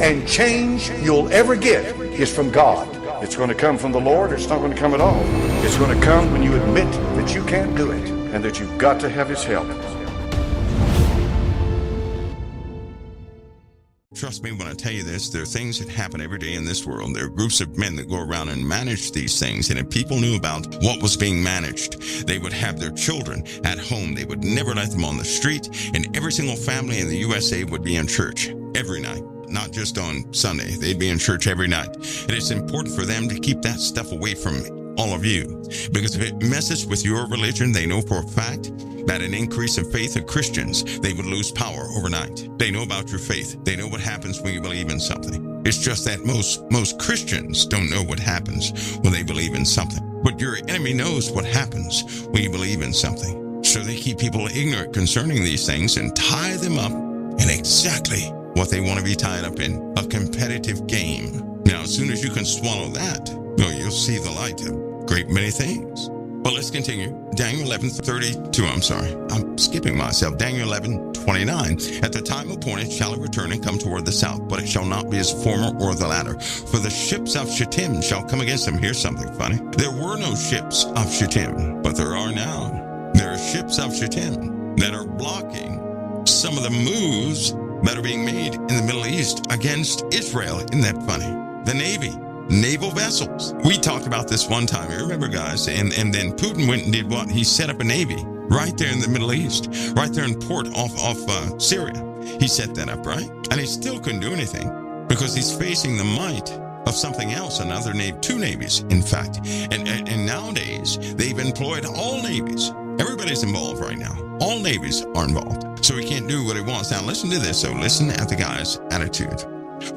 and change you'll ever get is from God. It's going to come from the Lord, or it's not going to come at all. It's going to come when you admit that you can't do it and that you've got to have His help. Trust me when I tell you this, there are things that happen every day in this world. There are groups of men that go around and manage these things. And if people knew about what was being managed, they would have their children at home. They would never let them on the street. And every single family in the USA would be in church every night. Not just on Sunday. They'd be in church every night. And it's important for them to keep that stuff away from all of you. Because if it messes with your religion, they know for a fact that an increase in faith of Christians, they would lose power overnight. They know about your faith. They know what happens when you believe in something. It's just that most Christians don't know what happens when they believe in something. But your enemy knows what happens when you believe in something. So they keep people ignorant concerning these things and tie them up in exactly what they want to be tied up in, a competitive game. Now, as soon as you can swallow that, well, you'll see the light of a great many things. But let's continue. Daniel 11:32. I'm skipping myself. Daniel 11:29. At the time appointed shall it return and come toward the south, but it shall not be as former or the latter. For the ships of Shittim shall come against them. Here's something funny. There were no ships of Shittim, but there are now. There are ships of Shittim that are blocking some of the moves that are being made in the Middle East against Israel. Isn't that funny? The Navy. Naval vessels. We talked about this one time. You remember, guys? And then Putin went and did what? He set up a Navy right there in the Middle East, right there in port off Syria. He set that up, right? And he still couldn't do anything because he's facing the might of something else, another navy, two navies, in fact. And nowadays, they've employed all navies. Everybody's involved right now. All navies are involved. So he can't do what he wants. Now, listen to this. So listen at the guy's attitude.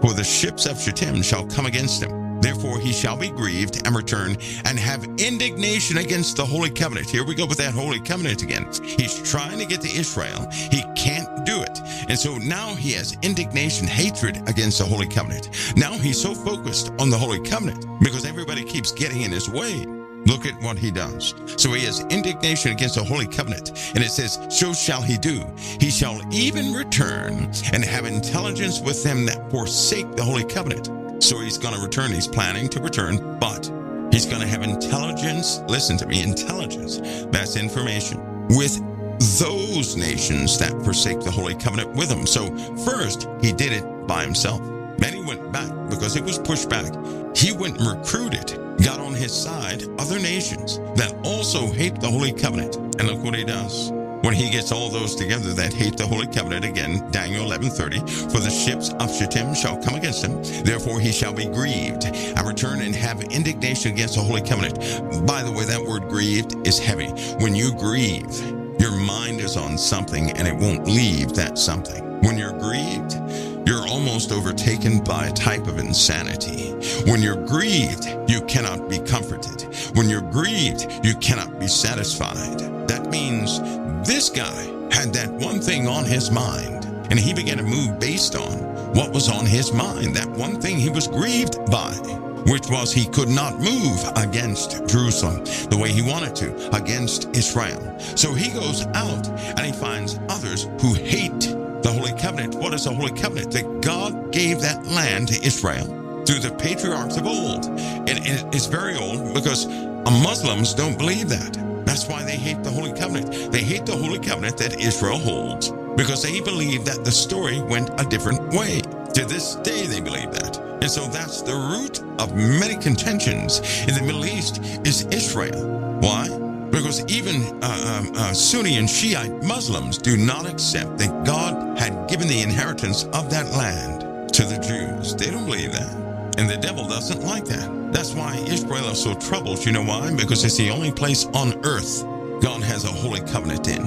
For the ships of Shittim shall come against him. Therefore he shall be grieved and return and have indignation against the Holy Covenant. Here we go with that Holy Covenant again. He's trying to get to Israel. He can't do it. And so now he has indignation, hatred against the Holy Covenant. Now he's so focused on the Holy Covenant because everybody keeps getting in his way. Look at what he does. So he has indignation against the Holy Covenant. And it says, so shall he do. He shall even return and have intelligence with them that forsake the Holy Covenant. So he's going to return. He's planning to return, but he's going to have intelligence. Listen to me, intelligence. That's information with those nations that forsake the Holy Covenant with him. So first, he did it by himself. Then he went back because it was pushed back. He went and recruited, got on his side other nations that also hate the Holy Covenant. And look what he does. When he gets all those together that hate the Holy Covenant, again, Daniel 11:30, for the ships of Shittim shall come against him, therefore he shall be grieved, and return and have indignation against the Holy Covenant. By the way, that word grieved is heavy. When you grieve, your mind is on something and it won't leave that something. When you're grieved, you're almost overtaken by a type of insanity. When you're grieved, you cannot be comforted. When you're grieved, you cannot be satisfied. That means this guy had that one thing on his mind, and he began to move based on what was on his mind, that one thing he was grieved by, which was he could not move against Jerusalem the way he wanted to, against Israel. So he goes out and he finds others who hate the Holy Covenant. What is the Holy Covenant? That God gave that land to Israel through the patriarchs of old. And it's very old because Muslims don't believe that. That's why they hate the Holy Covenant. They hate the Holy Covenant that Israel holds because they believe that the story went a different way. To this day, they believe that. And so that's the root of many contentions in the Middle East is Israel. Why? Because even Sunni and Shiite Muslims do not accept that God had given the inheritance of that land to the Jews. They don't believe that. And the devil doesn't like that. That's why Israel is so troubled. You know why? Because it's the only place on earth God has a holy covenant in.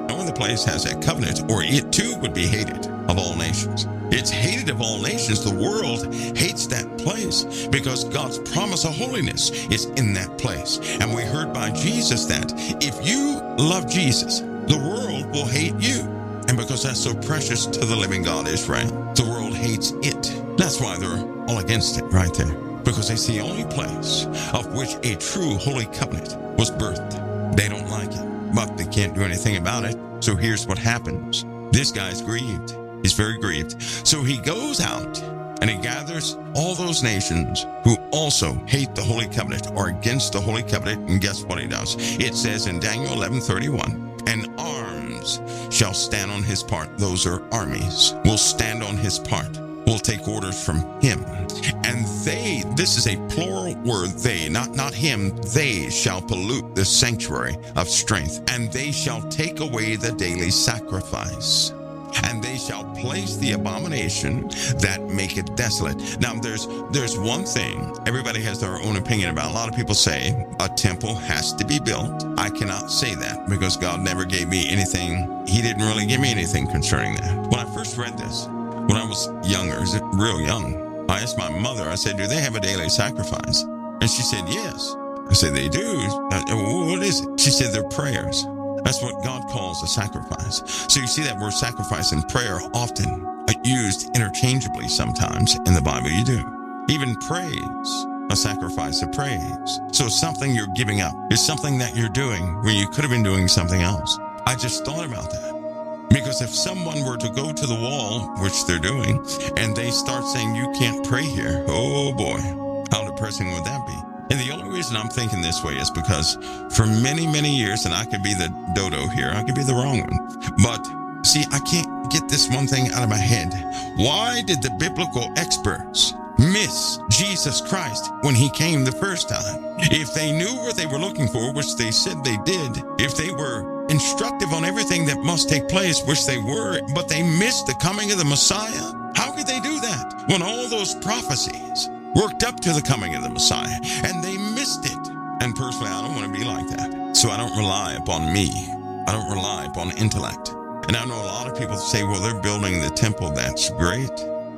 No other place has that covenant, or it too would be hated of all nations. It's hated of all nations. The world hates that place because God's promise of holiness is in that place. And we heard by Jesus that if you love Jesus, the world will hate you. And because that's so precious to the living God, Israel, the world hates it. That's why they're all against it right there. Because it's the only place of which a true holy covenant was birthed. They don't like it, but they can't do anything about it. So here's what happens. This guy's grieved. He's very grieved. So he goes out And he gathers all those nations who also hate the Holy Covenant or against the Holy Covenant. And guess what he does? It says in Daniel 11:31, and arms shall stand on his part. Those are armies, will stand on his part, will take orders from him. And they, this is a plural word, they, not him, they shall pollute the sanctuary of strength, and they shall take away the daily sacrifice. And they shall place the abomination that maketh desolate. Now, there's one thing everybody has their own opinion about. A lot of people say a temple has to be built. I cannot say that because God never gave me anything. He didn't really give me anything concerning that. When I first read this, when I was younger, real young, I asked my mother, I said, do they have a daily sacrifice? And she said, yes. I said, they do? What is it? She said, they're prayers. That's what God calls a sacrifice. So you see that word sacrifice and prayer often used interchangeably sometimes in the Bible. You do. Even praise, a sacrifice of praise. So it's something you're giving up. It's something that you're doing when you could have been doing something else. I just thought about that. Because if someone were to go to the wall, which they're doing, and they start saying, you can't pray here, oh boy, how depressing would that be? And the only reason I'm thinking this way is because for many, many years, and I could be the dodo here, I could be the wrong one, but see, I can't get this one thing out of my head. Why did the biblical experts miss Jesus Christ when he came the first time? If they knew what they were looking for, which they said they did, if they were instructive on everything that must take place, which they were, but they missed the coming of the Messiah, how could they do that when all those prophecies worked up to the coming of the Messiah, and they missed it? And personally, I don't want to be like that. So I don't rely upon me. I don't rely upon intellect. And I know a lot of people say, well, they're building the temple. That's great,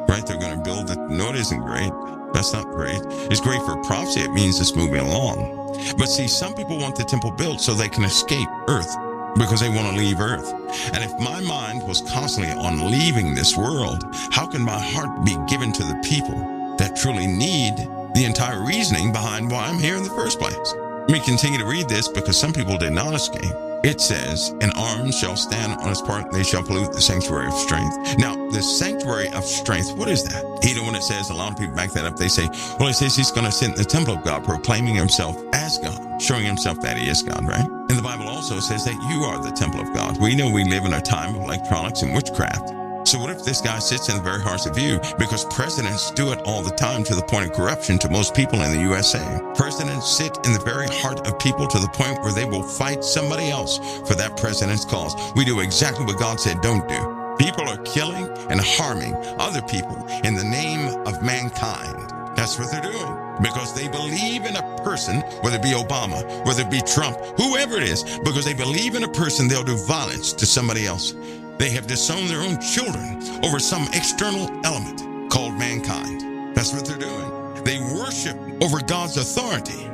right? They're going to build it. No, it isn't great. That's not great. It's great for prophecy. It means it's moving along. But see, some people want the temple built so they can escape earth because they want to leave earth. And if my mind was constantly on leaving this world, how can my heart be given to the people that truly need the entire reasoning behind why I'm here in the first place? Let me continue to read this because some people did not escape. It says, and arms shall stand on his part, they shall pollute the sanctuary of strength. Now, the sanctuary of strength, what is that? You know, when it says, a lot of people back that up, they say, well, it says he's going to sit in the temple of God, proclaiming himself as God, showing himself that he is God, right? And the Bible also says that you are the temple of God. We know we live in a time of electronics and witchcraft. So what if this guy sits in the very hearts of you? Because presidents do it all the time to the point of corruption to most people in the USA. Presidents sit in the very heart of people to the point where they will fight somebody else for that president's cause. We do exactly what God said don't do. People are killing and harming other people in the name of mankind. That's what they're doing. Because they believe in a person, whether it be Obama, whether it be Trump, whoever it is, because they believe in a person, they'll do violence to somebody else. They have disowned their own children over some external element called mankind. That's what they're doing. They worship over God's authority.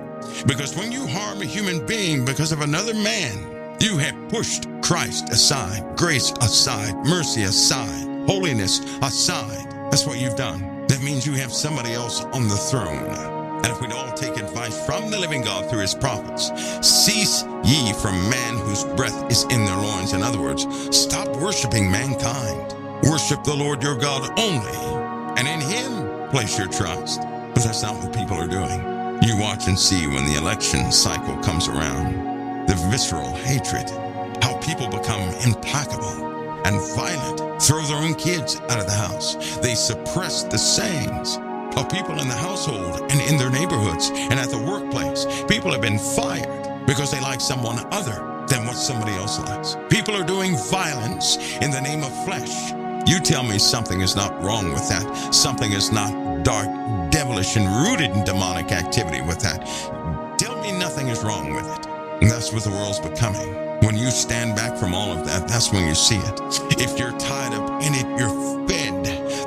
Because when you harm a human being because of another man, you have pushed Christ aside, grace aside, mercy aside, holiness aside. That's what you've done. That means you have somebody else on the throne. And if we'd all take advice from the living God through his prophets, cease ye from man whose breath is in their loins. In other words, stop worshiping mankind. Worship the Lord your God only, and in him place your trust. But that's not what people are doing. You watch and see when the election cycle comes around, the visceral hatred, how people become implacable and violent, throw their own kids out of the house. They suppress the sayings of people in the household and in their neighborhoods and at the workplace. People have been fired because they like someone other than what somebody else likes. People are doing violence in the name of flesh. You tell me something is not wrong with that. Something is not dark, devilish, and rooted in demonic activity with that. Tell me nothing is wrong with it. And that's what the world's becoming. When you stand back from all of that, that's when you see it. If you're tied up in it, you're fed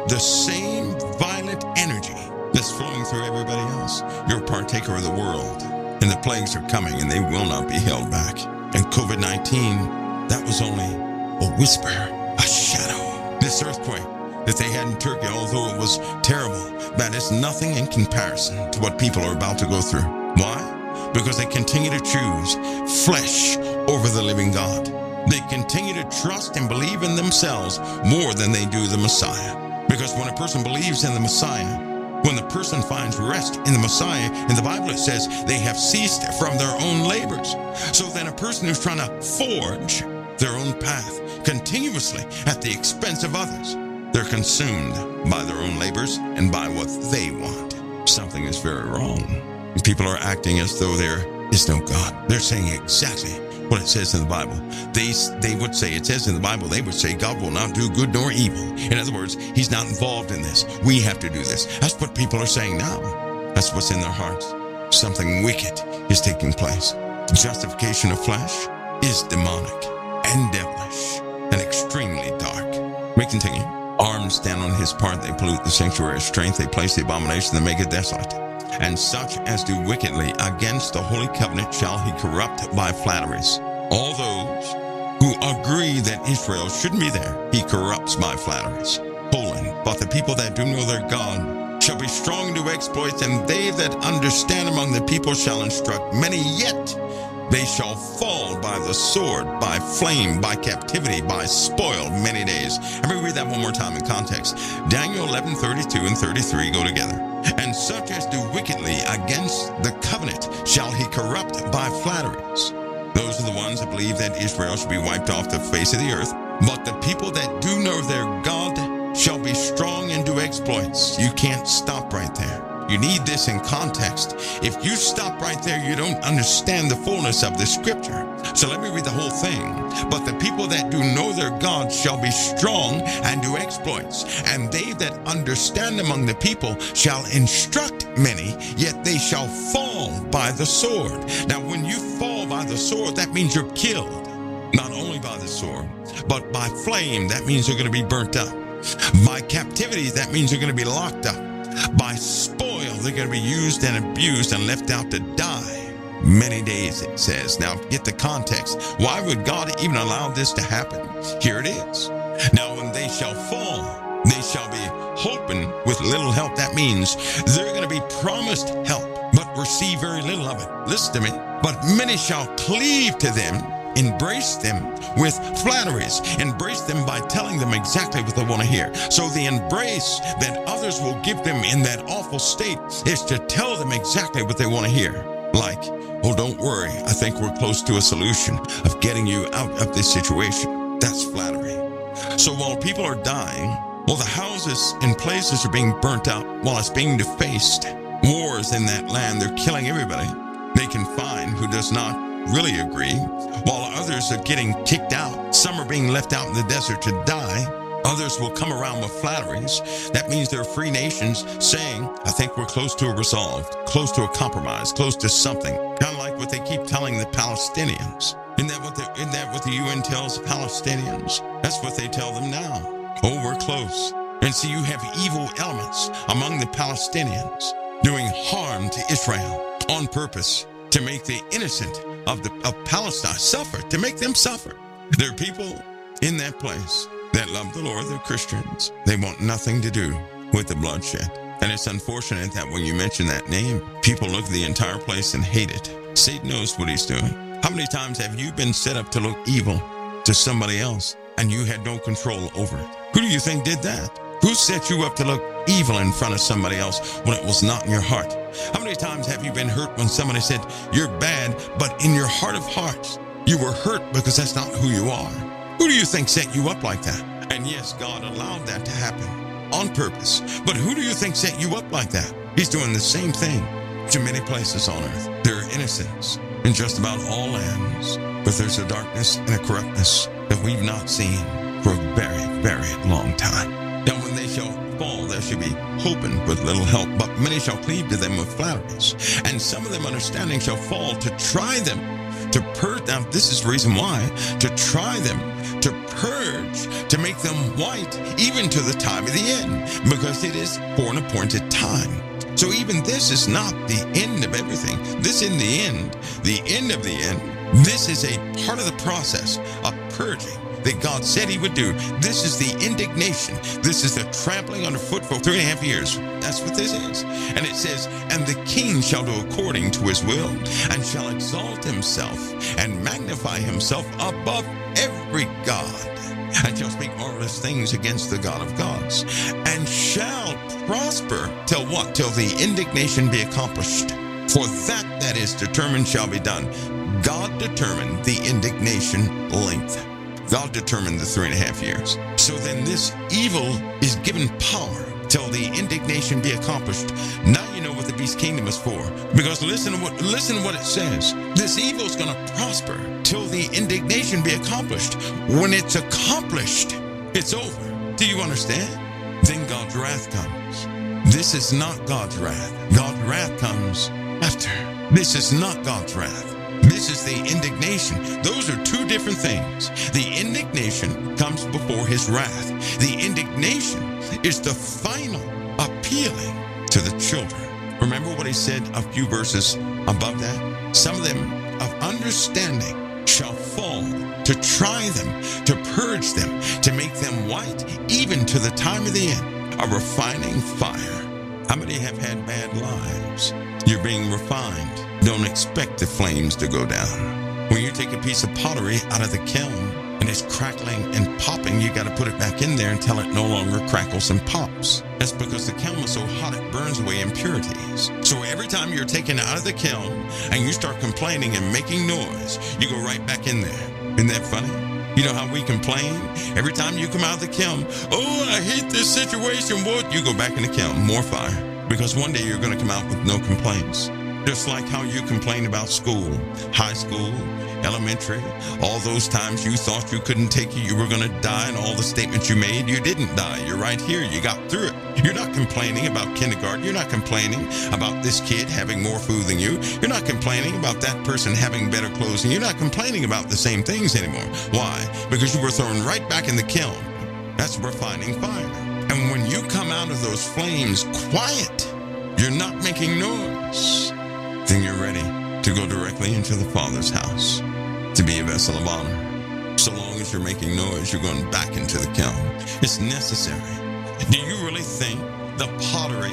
the same violent energy that's flowing through everybody else. You're a partaker of the world, and the plagues are coming, and they will not be held back. And COVID-19, that was only a whisper, a shadow. This earthquake that they had in Turkey, although it was terrible, that is nothing in comparison to what people are about to go through. Why? Because they continue to choose flesh over the living God. They continue to trust and believe in themselves more than they do the Messiah. Because when a person believes in the Messiah, when the person finds rest in the Messiah, in the Bible it says they have ceased from their own labors. So then a person who's trying to forge their own path continuously at the expense of others, they're consumed by their own labors and by what they want. Something is very wrong. People are acting as though there is no God. They're saying exactly what it says in the Bible. They would say, it says in the Bible, they would say, God will not do good nor evil. In other words, he's not involved in this. We have to do this. That's what people are saying now. That's what's in their hearts. Something wicked is taking place. The justification of flesh is demonic and devilish and extremely dark. We continue. Arms stand on his part, they pollute the sanctuary of strength, they place the abomination, they make it desolate. And such as do wickedly against the holy covenant shall he corrupt by flatteries. All those who agree that Israel shouldn't be there, he corrupts by flatteries. But the people that do know their God shall be strong to exploits, and they that understand among the people shall instruct many, yet they shall fall by the sword, by flame, by captivity, by spoil many days. Let me read that one more time in context. Daniel 11:32 and 33 go together. And such as do wickedly against the covenant shall he corrupt by flatteries. Those are the ones that believe that Israel should be wiped off the face of the earth. But the people that do know their God shall be strong and do exploits. You can't stop right there. You need this in context. If you stop right there, you don't understand the fullness of the scripture. So let me read the whole thing. But the people that do know their God shall be strong and do exploits. And they that understand among the people shall instruct many, yet they shall fall by the sword. Now, when you fall by the sword, that means you're killed. Not only by the sword, but by flame, that means you're going to be burnt up. By captivity, that means you're going to be locked up. By spoil, they're going to be used and abused and left out to die. Many days, it says. Now, get the context. Why would God even allow this to happen? Here it is. Now, when they shall fall, they shall be hoping with little help. That means they're going to be promised help, but receive very little of it. Listen to me. But many shall cleave to them, embrace them with flatteries, embrace them by telling them exactly what they want to hear. So the embrace that others will give them in that awful state is to tell them exactly what they want to hear. Like, oh, don't worry, I think we're close to a solution of getting you out of this situation. That's flattery. So while people are dying, while the houses and places are being burnt out, while it's being defaced, wars in that land, they're killing everybody they can find who does not really agree, while others are getting kicked out. Some are being left out in the desert to die. Others will come around with flatteries. That means they're free nations saying, I think we're close to a resolve, close to a compromise, close to something. Kind of like what they keep telling the Palestinians. Isn't that what the UN tells the Palestinians? That's what they tell them now. Oh, we're close. And so you have evil elements among the Palestinians doing harm to Israel on purpose to make the innocent of Palestine suffer, to make them suffer. There are people in that place that love the Lord, they're Christians. They want nothing to do with the bloodshed. And it's unfortunate that when you mention that name, people look at the entire place and hate it. Satan knows what he's doing. How many times have you been set up to look evil to somebody else and you had no control over it? Who do you think did that? Who set you up to look evil in front of somebody else when it was not in your heart? How many times have you been hurt when somebody said you're bad, but in your heart of hearts, you were hurt because that's not who you are? Who do you think set you up like that? And yes, God allowed that to happen on purpose. But who do you think set you up like that? He's doing the same thing to many places on earth. There are innocents in just about all lands, but there's a darkness and a corruptness that we've not seen for a very, very long time. Now when they shall fall, there shall be hoping with little help, but many shall cleave to them with flatteries. And some of them understanding shall fall to try them, to purge. Now this is the reason why, to try them, to purge, to make them white, even to the time of the end, because it is for an appointed time. So even this is not the end of everything. This in the end of the end, this is a part of the process of purging that God said he would do. This is the indignation. This is the trampling underfoot for 3.5 years. That's what this is. And it says, and the king shall do according to his will, and shall exalt himself and magnify himself above every god, and shall speak marvelous things against the God of gods. years, and shall prosper till what? Till the indignation be accomplished. For that is determined shall be done. God determined the indignation length. God determined the 3.5 years. So then this evil is given power till the indignation be accomplished. Now you know what the beast kingdom is for. Because listen to what it says. This evil is going to prosper till the indignation be accomplished. When it's accomplished, it's over. Do you understand? Then God's wrath comes. This is not God's wrath. God's wrath comes after. This is not God's wrath. This is the indignation. Those are two different things. The indignation comes before his wrath. The indignation is the final appealing to the children. Remember what he said a few verses above that? Some of them of understanding shall fall to try them, to purge them, to make them white, even to the time of the end, a refining fire. How many have had bad lives? You're being refined. Don't expect the flames to go down. When you take a piece of pottery out of the kiln and it's crackling and popping, you got to put it back in there until it no longer crackles and pops. That's because the kiln was so hot it burns away impurities. So every time you're taken out of the kiln and you start complaining and making noise, you go right back in there. Isn't that funny? You know how we complain? Every time you come out of the kiln, oh, I hate this situation. What? You go back in the kiln, more fire. Because one day you're going to come out with no complaints. Just like how you complain about school, high school, elementary, all those times you thought you couldn't take it, you were going to die, and all the statements you made, you didn't die. You're right here. You got through it. You're not complaining about kindergarten. You're not complaining about this kid having more food than you. You're not complaining about that person having better clothes than you. You're not complaining about the same things anymore. Why? Because you were thrown right back in the kiln. That's refining fire. And when you come out of those flames quiet, you're not making noise, then you're ready to go directly into the Father's house to be a vessel of honor. So long as you're making noise, you're going back into the kiln. It's necessary. Do you really think the pottery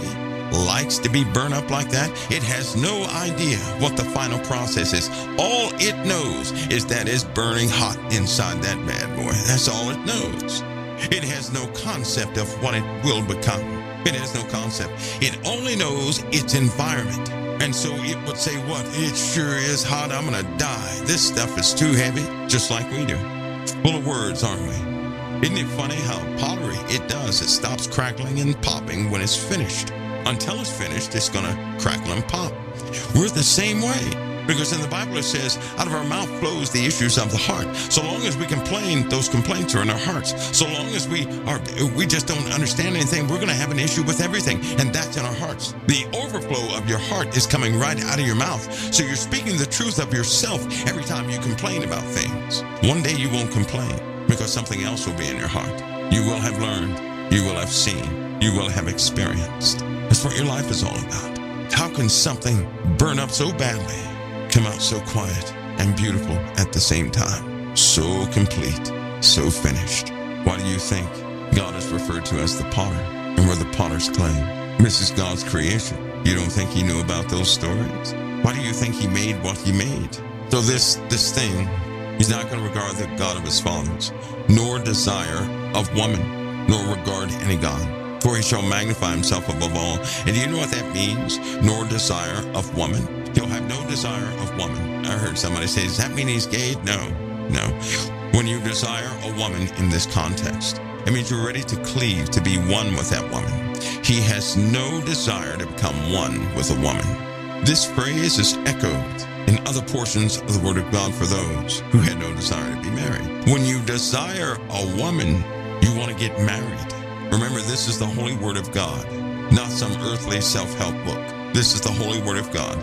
likes to be burned up like that? It has no idea what the final process is. All it knows is that it's burning hot inside that bad boy. That's all it knows. It has no concept of what it will become. It has no concept. It only knows its environment. And so it would say, what? It sure is hot. I'm going to die. This stuff is too heavy, just like we do. Full of words, aren't we? Isn't it funny how pottery, it does. It stops crackling and popping when it's finished. Until it's finished, it's going to crackle and pop. We're the same way. Because in the Bible it says, out of our mouth flows the issues of the heart. So long as we complain, those complaints are in our hearts. So long as we just don't understand anything, we're going to have an issue with everything. And that's in our hearts. The overflow of your heart is coming right out of your mouth. So you're speaking the truth of yourself every time you complain about things. One day you won't complain because something else will be in your heart. You will have learned. You will have seen. You will have experienced. That's what your life is all about. How can something burn up so badly, come out so quiet and beautiful at the same time? So complete, so finished. Why do you think God is referred to as the potter and we're the potter's clay? This is God's creation. You don't think he knew about those stories? Why do you think he made what he made? So this thing, he's not going to regard the God of his fathers, nor desire of woman, nor regard any God. For he shall magnify himself above all. And do you know what that means? Nor desire of woman. He'll have no desire of woman. I heard somebody say, does that mean he's gay? No. When you desire a woman in this context, it means you're ready to cleave, to be one with that woman. He has no desire to become one with a woman. This phrase is echoed in other portions of the Word of God for those who had no desire to be married. When you desire a woman, you want to get married. Remember, this is the Holy Word of God, not some earthly self-help book. This is the Holy Word of God.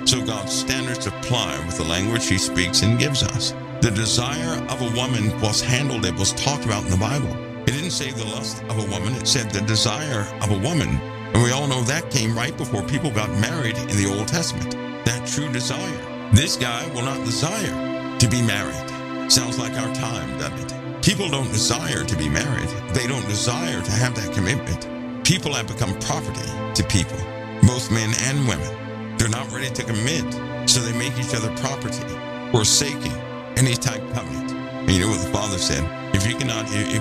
So God's standards apply with the language he speaks and gives us. The desire of a woman was handled, it was talked about in the Bible. It didn't say the lust of a woman, it said the desire of a woman. And we all know that came right before people got married in the Old Testament. That true desire. This guy will not desire to be married. Sounds like our time, doesn't it? People don't desire to be married. They don't desire to have that commitment. People have become property to people, both men and women. They're not ready to commit, so they make each other property, forsaking any type of covenant. And you know what the Father said? If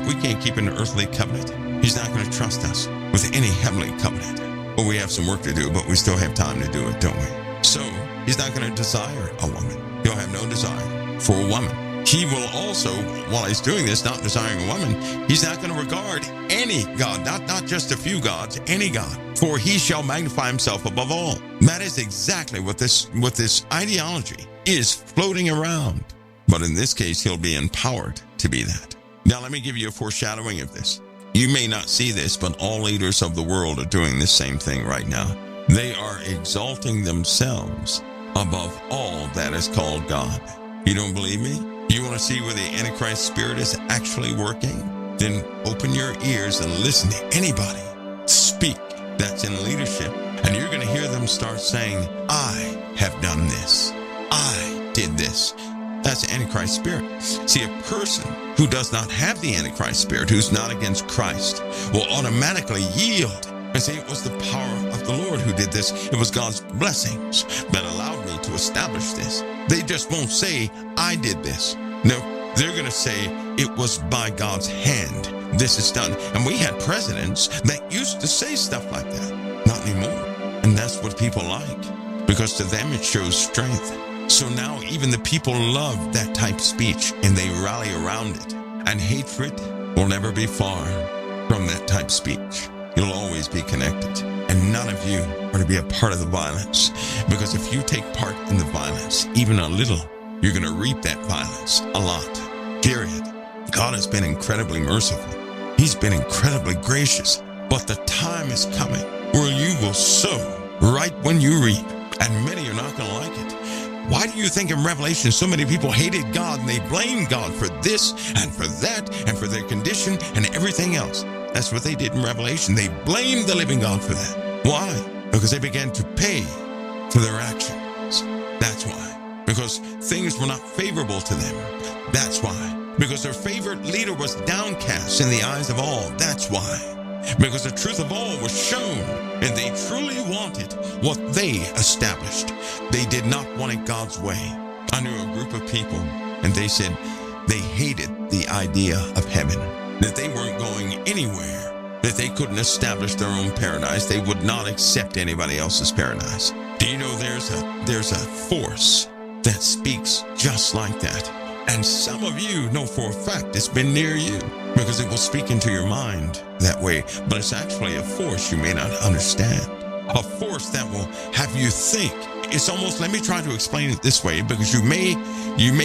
we can't keep an earthly covenant, He's not going to trust us with any heavenly covenant. Well, we have some work to do, but we still have time to do it, don't we? So he's not going to desire a woman. He'll have no desire for a woman. He will also, while he's doing this, not desiring a woman, he's not going to regard any God, not just a few gods, any God. For he shall magnify himself above all. That is exactly what this ideology is floating around. But in this case, he'll be empowered to be that. Now, let me give you a foreshadowing of this. You may not see this, but all leaders of the world are doing the same thing right now. They are exalting themselves above all that is called God. You don't believe me? You want to see where the Antichrist spirit is actually working? Then open your ears and listen to anybody speak that's in leadership. And you're going to hear them start saying, I have done this. I did this. That's the Antichrist spirit. See, a person who does not have the Antichrist spirit, who's not against Christ, will automatically yield and say, it was the power of the Lord who did this. It was God's blessings that allowed me to establish this. They just won't say, I did this. No, they're going to say, it was by God's hand this is done. And we had presidents that used to say stuff like that. Not anymore. And that's what people like, because to them it shows strength. So now even the people love that type of speech, and they rally around it. And hatred will never be far from that type of speech. You'll always be connected. And none of you are to be a part of the violence. Because if you take part in the violence, even a little, you're going to reap that violence a lot. Period. God has been incredibly merciful. He's been incredibly gracious. But the time is coming where you will sow right when you reap. And many are not going to like it. Why do you think in Revelation so many people hated God and they blamed God for this and for that and for their condition and everything else? That's what they did in Revelation. They blamed the living God for that. Why? Because they began to pay for their actions. That's why. Because things were not favorable to them. That's why. Because their favorite leader was downcast in the eyes of all. That's why. Because the truth of all was shown, and they truly wanted what they established. They did not want it God's way. I knew a group of people, and they said they hated the idea of heaven, that they weren't going anywhere, that they couldn't establish their own paradise. They would not accept anybody else's paradise. Do you know there's a force that speaks just like that? And some of you know for a fact it's been near you, because it will speak into your mind that way. But it's actually a force you may not understand. A force that will have you think. It's almost, let me try to explain it this way, because you may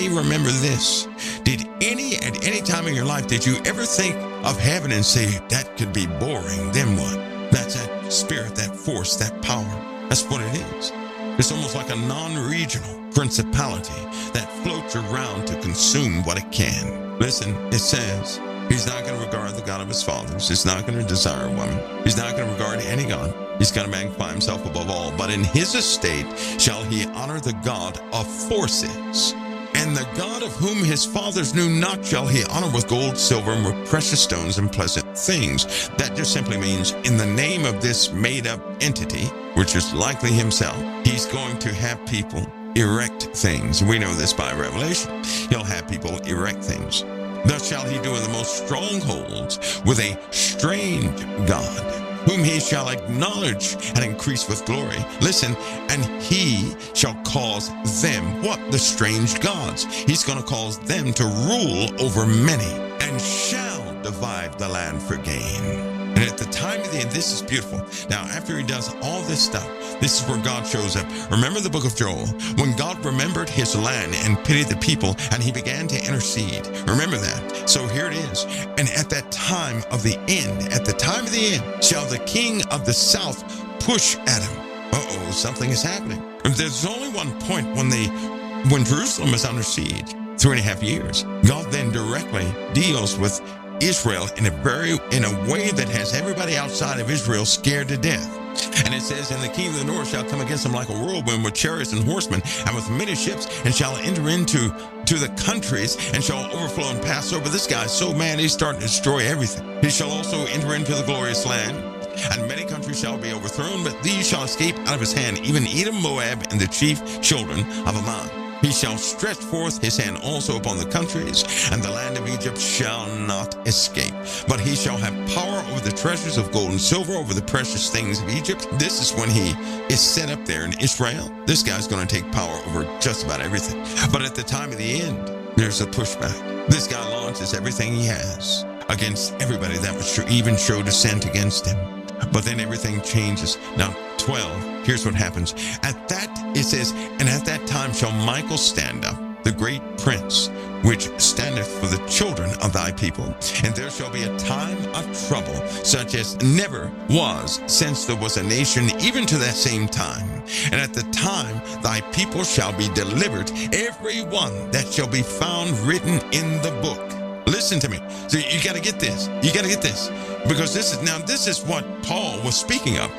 remember this. At any time in your life, did you ever think of heaven and say, that could be boring, then what? That's that spirit, that force, that power. That's what it is. It's almost like a non-regional principality that floats around to consume what it can. Listen, it says, he's not going to regard the God of his fathers. He's not going to desire a woman. He's not going to regard any God. He's going to magnify himself above all. But in his estate shall he honor the God of forces. And the God of whom his fathers knew not shall he honor with gold, silver, and with precious stones and pleasant things. That just simply means in the name of this made-up entity, which is likely himself, he's going to have people erect things. We know this by Revelation. He'll have people erect things. Thus shall he do in the most strongholds with a strange God, whom he shall acknowledge and increase with glory. Listen, and he shall cause them, what? The strange gods. He's going to cause them to rule over many, and shall divide the land for gain. And at the time of the end, this is beautiful. Now, after he does all this stuff, this is where God shows up. Remember the book of Joel, when God remembered his land and pitied the people, and he began to intercede. Remember that. So here it is. And at that time of the end, shall the king of the south push at him. Uh-oh, something is happening. There's only one point when Jerusalem is under siege, 3.5 years. God then directly deals with Israel in a way that has everybody outside of Israel scared to death. And it says, and the king of the north shall come against them like a whirlwind with chariots and horsemen and with many ships, and shall enter into the countries and shall overflow and pass over. This guy's so mad he's starting to destroy everything. He shall also enter into the glorious land, and many countries shall be overthrown, but these shall escape out of his hand, even Edom, Moab, and the chief children of Ammon. He shall stretch forth his hand also upon the countries, and the land of Egypt shall not escape. But he shall have power over the treasures of gold and silver, over the precious things of Egypt. This is when he is set up there in Israel. This guy's going to take power over just about everything. But at the time of the end, there's a pushback. This guy launches everything he has against everybody that would even show dissent against him. But then everything changes. Now, 12, here's what happens. At that, it says, and at that time shall Michael stand up, the great prince, which standeth for the children of thy people. And there shall be a time of trouble, such as never was since there was a nation, even to that same time. And at the time thy people shall be delivered, every one that shall be found written in the book. Listen to me. So you got to get this. You got to get this. Because this is what Paul was speaking of.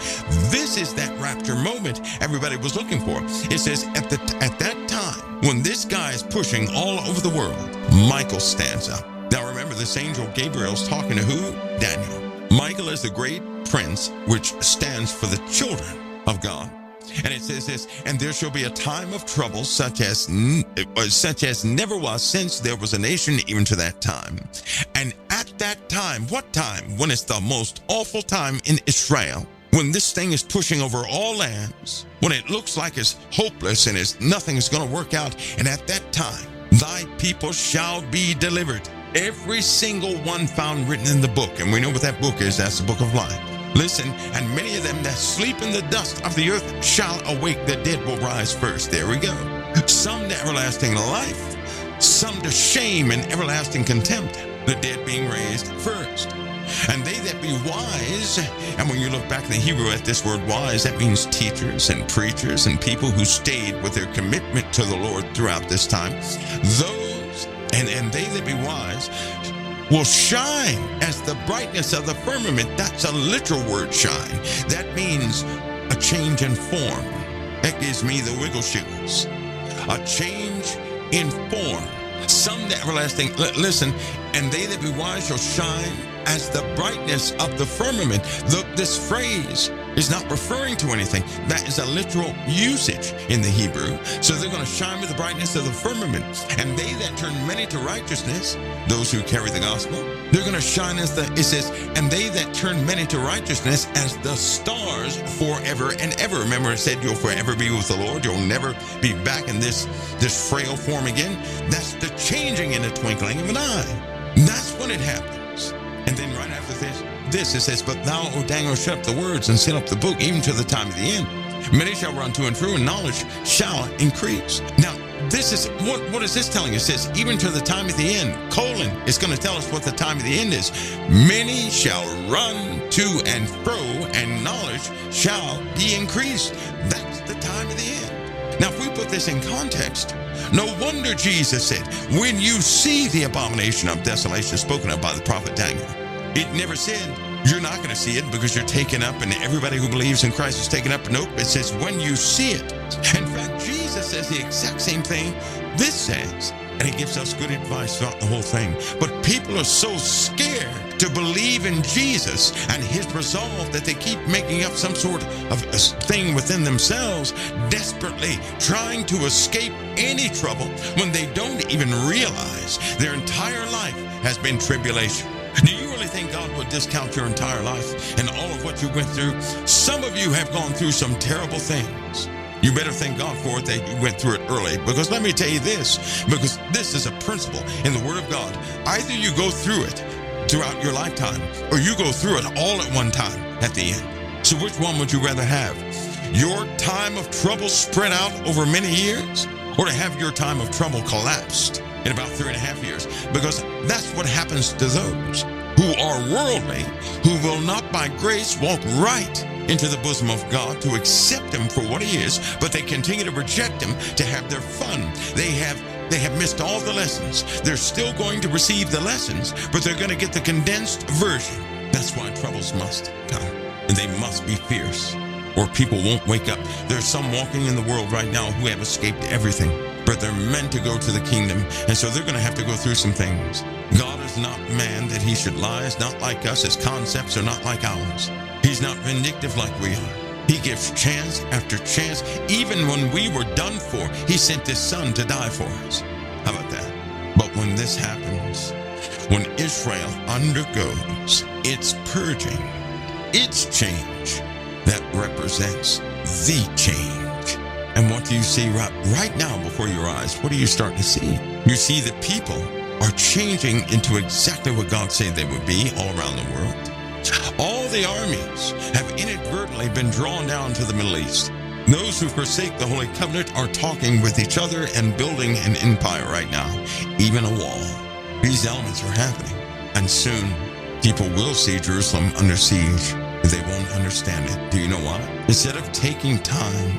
This is that rapture moment everybody was looking for. It says at that time, when this guy is pushing all over the world, Michael stands up. Now remember, this angel Gabriel's talking to who? Daniel. Michael is the great prince, which stands for the children of God. And it says this, and there shall be a time of trouble such as never was since there was a nation, even to that time. And at that time, what time? When it's the most awful time in Israel, when this thing is pushing over all lands, when it looks like it's hopeless and nothing is going to work out. And at that time, thy people shall be delivered. Every single one found written in the book. And we know what that book is. That's the book of life. Listen, and many of them that sleep in the dust of the earth shall awake. The dead will rise first. There we go. Some to everlasting life, some to shame and everlasting contempt. The dead being raised first. And they that be wise, and when you look back in the Hebrew at this word wise, that means teachers and preachers and people who stayed with their commitment to the Lord throughout this time. Those, and they that be wise, will shine as the brightness of the firmament. That's a literal word, shine. That means a change in form. That gives me the wiggle shoes. A change in form. Some to everlasting, listen, and they that be wise shall shine as the brightness of the firmament. This phrase is not referring to anything. That is a literal usage in the Hebrew. So they're going to shine with the brightness of the firmament. And they that turn many to righteousness, those who carry the gospel, they're going to shine as it says, and they that turn many to righteousness as the stars forever and ever. Remember it said you'll forever be with the Lord. You'll never be back in this frail form again. That's the changing in the twinkling of an eye. That's when it happens. And then right after this it says, but thou, O Daniel, shut up the words and seal up the book, even to the time of the end. Many shall run to and fro, and knowledge shall increase. Now, this is, what is this telling us? It says, even to the time of the end, colon, it's going to tell us what the time of the end is. Many shall run to and fro, and knowledge shall be increased. That's the time of the end. Now, if we put this in context, no wonder Jesus said, when you see the abomination of desolation spoken of by the prophet Daniel, it never said, you're not going to see it because you're taken up and everybody who believes in Christ is taken up. Nope, it says when you see it. In fact, Jesus says the exact same thing this says, and he gives us good advice throughout the whole thing. But people are so scared to believe in Jesus and his resolve that they keep making up some sort of thing within themselves, desperately trying to escape any trouble when they don't even realize their entire life has been tribulation. Do you really think God would discount your entire life and all of what you went through? Some of you have gone through some terrible things. You better thank God for it that you went through it early. Because let me tell you this, because this is a principle in the Word of God. Either you go through it throughout your lifetime, or you go through it all at one time at the end. So which one would you rather have? Your time of trouble spread out over many years, or to have your time of trouble collapsed in about 3.5 years? Because that's what happens to those who are worldly, who will not by grace walk right into the bosom of God to accept him for what he is, but they continue to reject him to have their fun. They have missed all the lessons. They're still going to receive the lessons, but they're going to get the condensed version. That's why troubles must come, and they must be fierce, or people won't wake up. There's some walking in the world right now who have escaped everything, but they're meant to go to the kingdom, and so they're going to have to go through some things. God is not man that he should lie. He's not like us. His concepts are not like ours. He's not vindictive like we are. He gives chance after chance. Even when we were done for, he sent his son to die for us. How about that? But when this happens, when Israel undergoes its purging, its change, that represents the change. And what do you see right now before your eyes? What do you start to see? You see the people are changing into exactly what God said they would be all around the world. All the armies have inadvertently been drawn down to the Middle East. Those who forsake the Holy Covenant are talking with each other and building an empire right now, even a wall. These elements are happening, and soon people will see Jerusalem under siege. They won't understand it. Do you know why? Instead of taking time,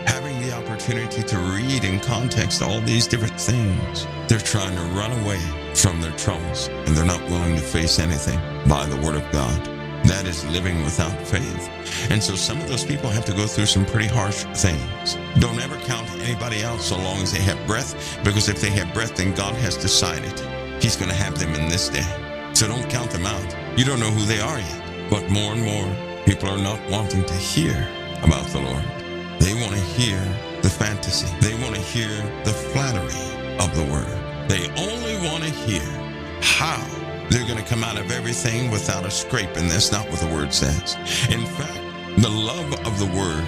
having the opportunity to read in context all these different things, they're trying to run away from their troubles, and they're not willing to face anything by the Word of God. That is living without faith. And so some of those people have to go through some pretty harsh things. Don't ever count anybody out so long as they have breath, because if they have breath, then God has decided He's going to have them in this day. So don't count them out. You don't know who they are yet. But more and more, people are not wanting to hear about the Lord. They want to hear the fantasy. They want to hear the flattery of the Word. They only want to hear how they're going to come out of everything without a scrape, and that's not what the Word says. In fact, the love of the Word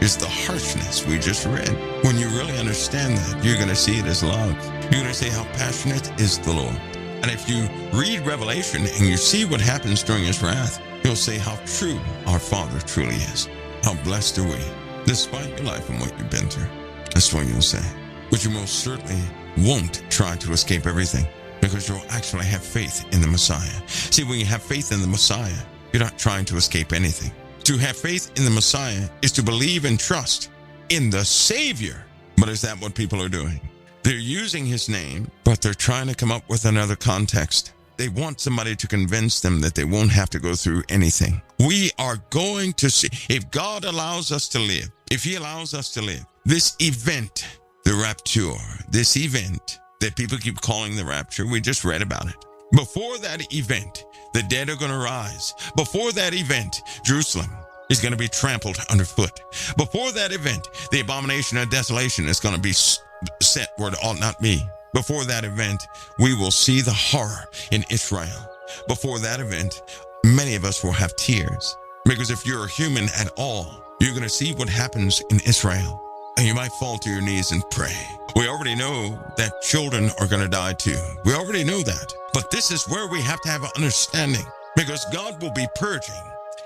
is the harshness we just read. When you really understand that, you're going to see it as love. You're going to say how passionate is the Lord. And if you read Revelation and you see what happens during His wrath, you'll say how true our Father truly is. How blessed are we, despite your life and what you've been through. That's what you'll say. But you most certainly won't try to escape everything, because you'll actually have faith in the Messiah. See, when you have faith in the Messiah, you're not trying to escape anything. To have faith in the Messiah is to believe and trust in the Savior. But is that what people are doing? They're using His name, but they're trying to come up with another context. They want somebody to convince them that they won't have to go through anything. We are going to see, if God allows us to live, if He allows us to live, this event, the rapture, this event that people keep calling the rapture, we just read about it. Before that event, the dead are going to rise. Before that event, Jerusalem is going to be trampled underfoot. Before that event, the abomination of desolation is going to be set where it ought not be. Before that event, we will see the horror in Israel. Before that event, many of us will have tears. Because if you're a human at all, you're going to see what happens in Israel. And you might fall to your knees and pray. We already know that children are going to die too. We already know that. But this is where we have to have an understanding, because God will be purging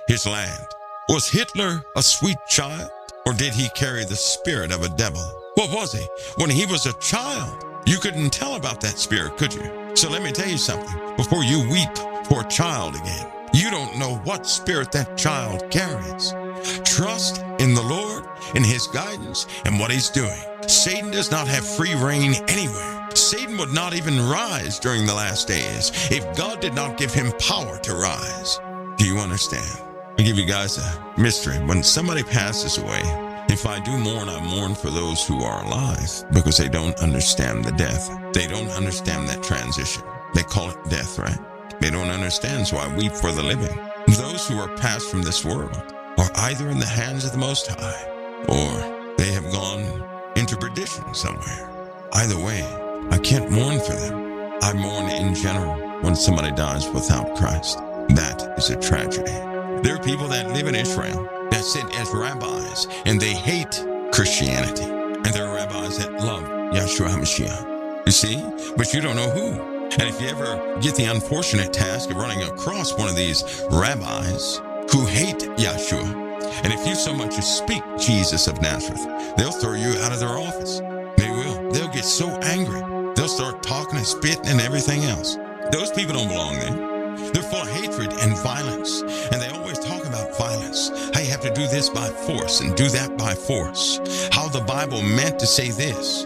His land. Was Hitler a sweet child, or did he carry the spirit of a devil? What was he? When he was a child, you couldn't tell about that spirit, could you? So let me tell you something. Before you weep for a child again, you don't know what spirit that child carries. Trust in the Lord, in His guidance, and what He's doing. Satan does not have free reign anywhere. Satan would not even rise during the last days if God did not give him power to rise. Do you understand? I'll give you guys a mystery. When somebody passes away, if I do mourn, I mourn for those who are alive, because they don't understand the death. They don't understand that transition. They call it death, right? They don't understand, so I weep for the living. Those who are passed from this world are either in the hands of the Most High, or they have gone into perdition somewhere. Either way, I can't mourn for them. I mourn in general when somebody dies without Christ. That is a tragedy. There are people that live in Israel that sit as rabbis, and they hate Christianity. And there are rabbis that love Yeshua HaMashiach. You see? But you don't know who. And if you ever get the unfortunate task of running across one of these rabbis who hate Yeshua, and if you so much as speak Jesus of Nazareth, they'll throw you out of their office. They will. They'll get so angry. They'll start talking and spitting and everything else. Those people don't belong there. They're full of hatred and violence. And they always talk about violence. How you have to do this by force and do that by force. How the Bible meant to say this.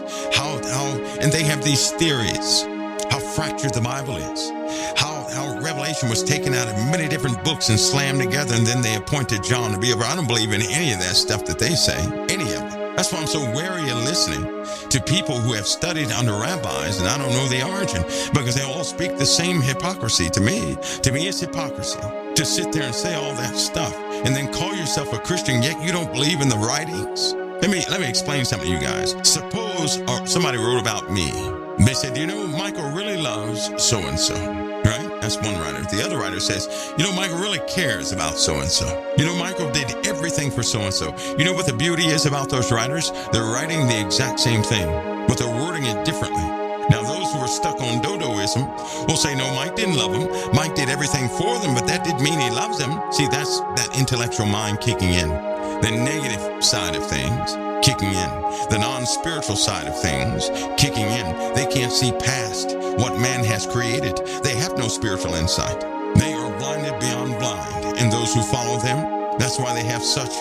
And they have these theories. How fractured the Bible is. How Revelation was taken out of many different books and slammed together, and then they appointed John to be over. I don't believe in any of that stuff that they say. Any of it. That's why I'm so wary of listening to people who have studied under rabbis, and I don't know the origin, because they all speak the same hypocrisy to me. To me, it's hypocrisy to sit there and say all that stuff and then call yourself a Christian, yet you don't believe in the writings? Let me explain something to you guys. Suppose somebody wrote about me. They said, Michael really loves so-and-so, right? That's one writer. The other writer says, Michael really cares about so-and-so. Michael did everything for so-and-so. You know what the beauty is about those writers? They're writing the exact same thing, but they're wording it differently. Now, those who are stuck on dodoism will say, no, Mike didn't love them. Mike did everything for them, but that didn't mean he loves them. See, that's that intellectual mind kicking in. The negative side of things kicking in. The non-spiritual side of things kicking in. They can't see past what man has created. They have no spiritual insight. They are blinded beyond blind. And those who follow them, that's why they have such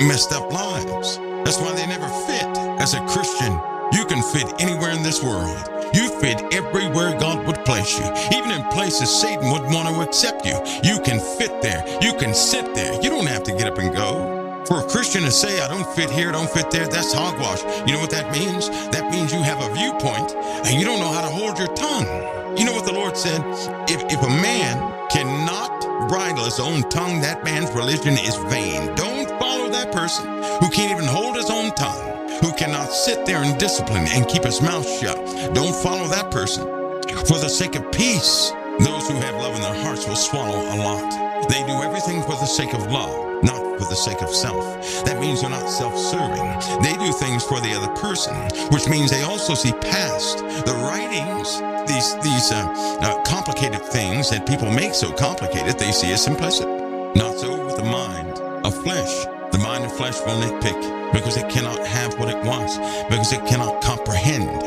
messed up lives. That's why they never fit. As a Christian, you can fit anywhere in this world. You fit everywhere God would place you. Even in places Satan would want to accept you. You can fit there. You can sit there. You don't have to get up and go. For a Christian to say, I don't fit here, don't fit there, that's hogwash. You know what that means? That means you have a viewpoint and you don't know how to hold your tongue. You know what the Lord said? If a man cannot bridle his own tongue, that man's religion is vain. Don't follow that person who can't even hold his own tongue, who cannot sit there in discipline and keep his mouth shut. Don't follow that person. For the sake of peace, those who have love in their hearts will swallow a lot. They do everything for the sake of love, not for the sake of self. That means they're not self-serving. They do things for the other person, which means they also see past the writings, these complicated things that people make so complicated, they see as simplicity. Not so with the mind of flesh. The mind of flesh will nitpick because it cannot have what it wants, because it cannot comprehend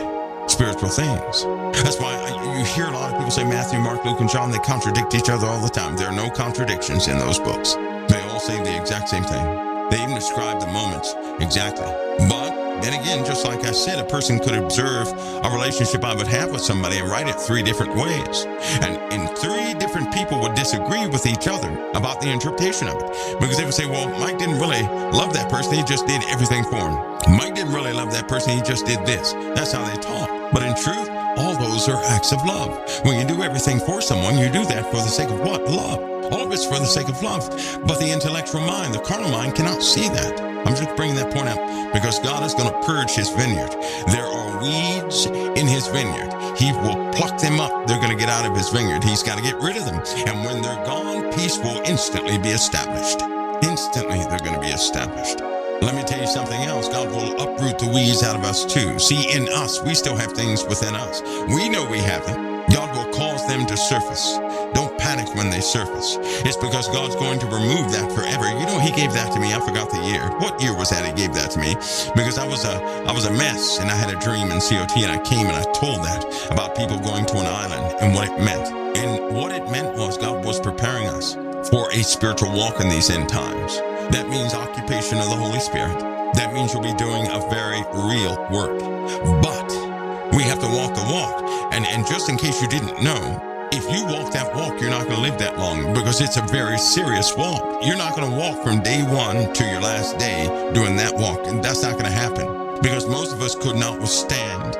spiritual things. That's why you hear a lot of people say Matthew, Mark, Luke, and John, they contradict each other all the time. There are no contradictions in those books. They all say the exact same thing. They even describe the moments exactly. But then again, just like I said, a person could observe a relationship I would have with somebody and write it 3 different ways. And 3 different people would disagree with each other about the interpretation of it. Because they would say, well, Mike didn't really love that person. He just did everything for him. Mike didn't really love that person. He just did this. That's how they talk. But in truth, all those are acts of love. When you do everything for someone, you do that for the sake of what? Love. All of it's for the sake of love. But the intellectual mind, the carnal mind, cannot see that. I'm just bringing that point out because God is going to purge his vineyard. There are weeds in his vineyard. He will pluck them up. They're going to get out of his vineyard. He's got to get rid of them. And when they're gone, peace will instantly be established. Instantly, they're going to be established. Let me tell you something else. God will uproot the weeds out of us too. See, in us, we still have things within us. We know we have them. God will cause them to surface. Don't panic when they surface. It's because God's going to remove that forever. He gave that to me. I forgot the year. What year was that he gave that to me? Because I was a mess and I had a dream in COT and I came and I told that about people going to an island and what it meant. And what it meant was God was preparing us for a spiritual walk in these end times. That means occupation of the Holy Spirit. That means you'll be doing a very real work. But we have to walk the walk. And just in case you didn't know, if you walk that walk, you're not going to live that long because it's a very serious walk. You're not going to walk from day one to your last day doing that walk. And that's not going to happen because most of us could not withstand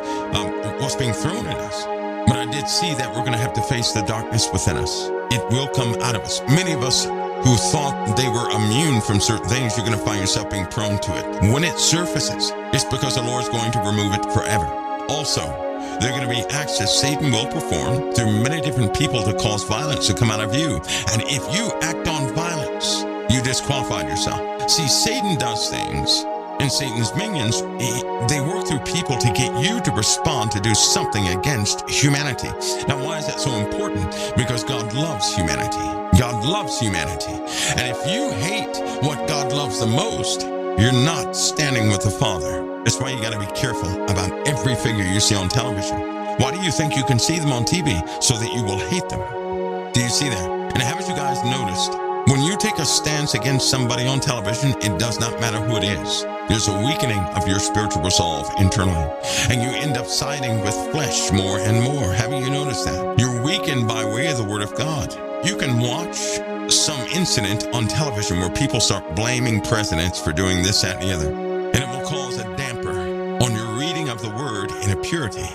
what's being thrown at us. But I did see that we're going to have to face the darkness within us. It will come out of us. Many of us who thought they were immune from certain things, you're going to find yourself being prone to it. When it surfaces, it's because the Lord's going to remove it forever. Also, there are going to be acts that Satan will perform through many different people to cause violence to come out of you. And if you act on violence, you disqualified yourself. See, Satan does things, and Satan's minions, they work through people to get you to respond to do something against humanity. Now, why is that so important? Because God loves humanity. God loves humanity. And if you hate what God loves the most, you're not standing with the Father. That's why you got to be careful about every figure you see on television. Why do you think you can see them on TV? So that you will hate them. Do you see that? And haven't you guys noticed? When you take a stance against somebody on television, it does not matter who it is. There's a weakening of your spiritual resolve internally. And you end up siding with flesh more and more. Haven't you noticed that? You're weakened by way of the Word of God. You can watch some incident on television where people start blaming presidents for doing this, that, and the other. And it will cause a damper on your reading of the Word in a purity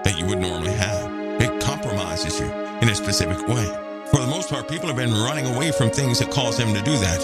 that you would normally have. It compromises you in a specific way. For the most part, people have been running away from things that cause them to do that.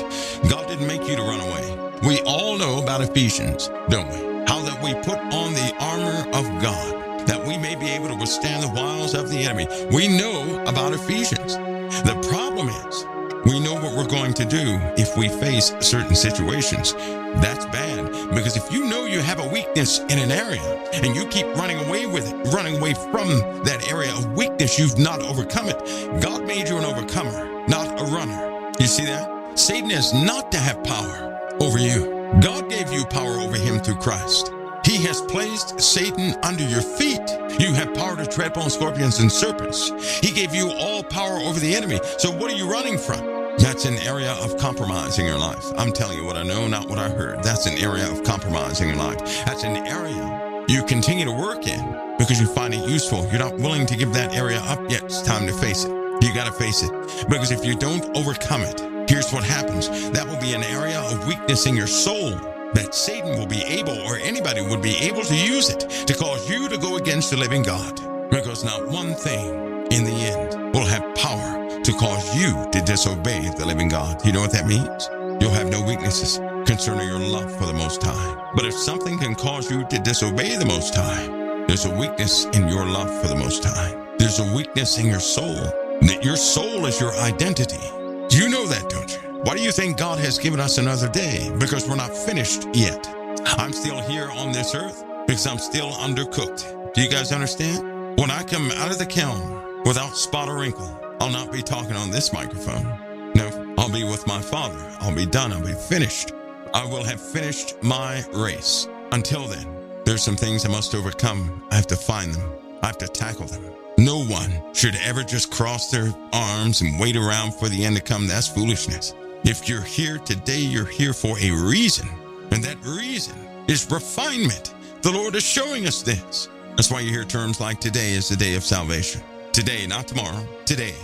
God didn't make you to run away. We all know about Ephesians, don't we? How that we put on the armor of God, that we may be able to withstand the wiles of the enemy. We know about Ephesians. The problem is, we know what we're going to do if we face certain situations. That's bad, because if you know you have a weakness in an area and you keep running away with it, running away from that area of weakness, you've not overcome it. God made you an overcomer, not a runner. You see that? Satan is not to have power over you. God gave you power over him through Christ. He has placed Satan under your feet. You have power to tread upon scorpions and serpents. He gave you all power over the enemy. So what are you running from? That's an area of compromise in your life. I'm telling you what I know, not what I heard. That's an area of compromise in your life. That's an area you continue to work in because you find it useful. You're not willing to give that area up yet. It's time to face it. You got to face it. Because if you don't overcome it, here's what happens. That will be an area of weakness in your soul that Satan will be able, or anybody would be able to use it to cause you to go against the living God. Because not one thing in the end will have power to cause you to disobey the living God. You know what that means? You'll have no weaknesses concerning your love for the Most High. But if something can cause you to disobey the Most High, there's a weakness in your love for the Most High. There's a weakness in your soul. That your soul is your identity. You know that, don't you? Why do you think God has given us another day? Because we're not finished yet. I'm still here on this earth because I'm still undercooked. Do you guys understand? When I come out of the kiln without spot or wrinkle, I'll not be talking on this microphone. No, I'll be with my Father. I'll be done. I'll be finished. I will have finished my race. Until then, there's some things I must overcome. I have to find them. I have to tackle them. No one should ever just cross their arms and wait around for the end to come. That's foolishness. If you're here today, you're here for a reason. And that reason is refinement. The Lord is showing us this. That's why you hear terms like today is the day of salvation. Today, not tomorrow. Today.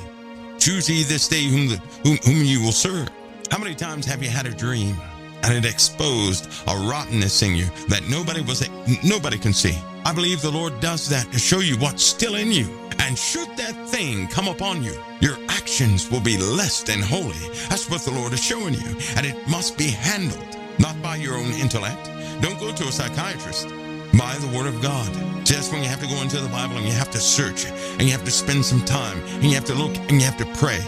Choose ye this day whom you will serve. How many times have you had a dream and it exposed a rottenness in you that nobody can see? I believe the Lord does that to show you what's still in you. And should that thing come upon you, your actions will be less than holy. That's what the Lord is showing you. And it must be handled, not by your own intellect. Don't go to a psychiatrist. By the Word of God. Just when you have to go into the Bible and you have to search and you have to spend some time and you have to look and you have to pray.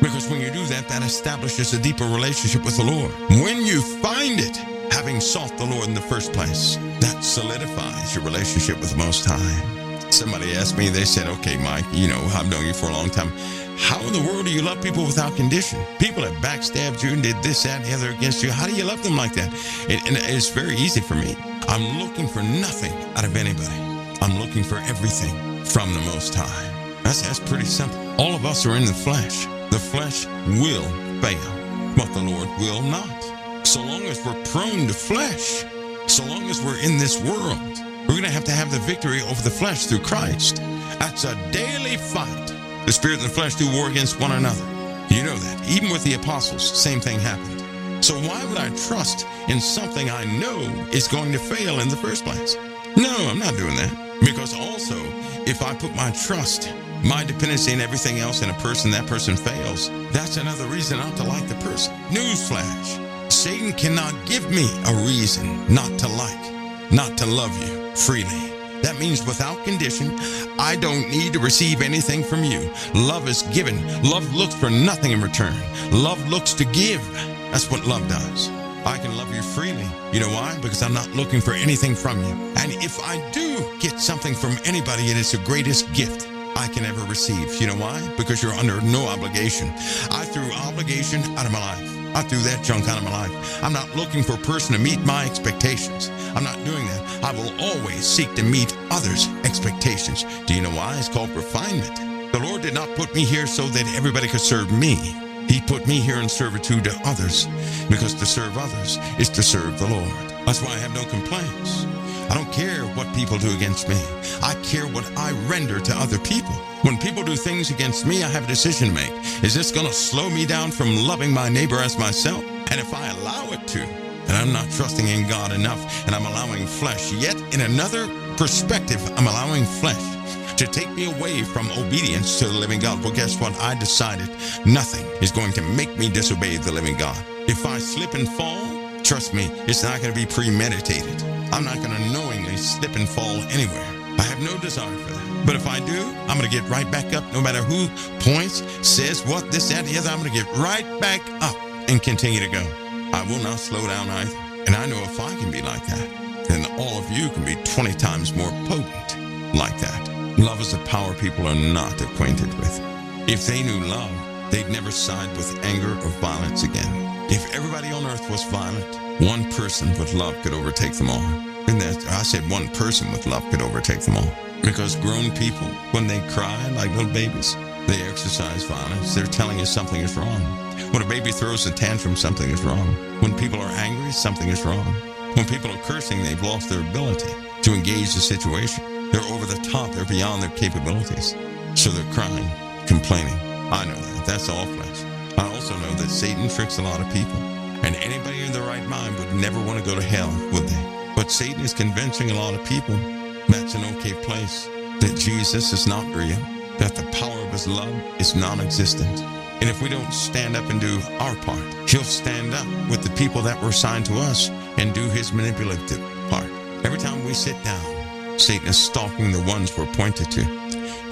Because when you do that, that establishes a deeper relationship with the Lord. When you find it, having sought the Lord in the first place, that solidifies your relationship with the Most High. Somebody asked me, they said, okay, Mike, I've known you for a long time. How in the world do you love people without condition? People have backstabbed you and did this, that, and the other against you. How do you love them like that? And it's very easy for me. I'm looking for nothing out of anybody. I'm looking for everything from the Most High. That's pretty simple. All of us are in the flesh. The flesh will fail, but the Lord will not. So long as we're prone to flesh, so long as we're in this world, we're going to have the victory over the flesh through Christ. That's a daily fight. The spirit and the flesh do war against one another. You know that. Even with the apostles, same thing happened. So why would I trust in something I know is going to fail in the first place? No, I'm not doing that. Because also, if I put my trust, my dependency and everything else in a person, that person fails, that's another reason not to like the person. Newsflash. Satan cannot give me a reason not to like, not to love you freely. That means without condition, I don't need to receive anything from you. Love is given. Love looks for nothing in return. Love looks to give. That's what love does. I can love you freely. You know why? Because I'm not looking for anything from you. And if I do get something from anybody, it is the greatest gift I can ever receive. You know why? Because you're under no obligation. I threw obligation out of my life. I threw that junk out of my life. I'm not looking for a person to meet my expectations. I'm not doing that. I will always seek to meet others' expectations. Do you know why? It's called refinement. The Lord did not put me here so that everybody could serve me. He put me here in servitude to others, because to serve others is to serve the Lord. That's why I have no complaints. I don't care what people do against me. I care what I render to other people. When people do things against me, I have a decision to make. Is this going to slow me down from loving my neighbor as myself? And if I allow it to, then I'm not trusting in God enough, and I'm allowing flesh. Yet, in another perspective, I'm allowing flesh to take me away from obedience to the living God. Well, guess what? I decided nothing is going to make me disobey the living God. If I slip and fall, trust me, it's not going to be premeditated. I'm not going to knowingly slip and fall anywhere. I have no desire for that. But if I do, I'm going to get right back up no matter who points, says what, this, that, and the other. I'm going to get right back up and continue to go. I will not slow down either. And I know if I can be like that, then all of you can be 20 times more potent like that. Love is a power people are not acquainted with. If they knew love, they'd never side with anger or violence again. If everybody on earth was violent, one person with love could overtake them all. And I said one person with love could overtake them all. Because grown people, when they cry like little babies, they exercise violence. They're telling you something is wrong. When a baby throws a tantrum, something is wrong. When people are angry, something is wrong. When people are cursing, they've lost their ability to engage the situation. They're over the top. They're beyond their capabilities. So they're crying, complaining. I know that. That's all flesh. I also know that Satan tricks a lot of people. And anybody in their right mind would never want to go to hell, would they? But Satan is convincing a lot of people that's an okay place, that Jesus is not real, that the power of his love is non-existent. And if we don't stand up and do our part, he'll stand up with the people that were assigned to us and do his manipulative part. Every time we sit down, Satan is stalking the ones we're appointed to.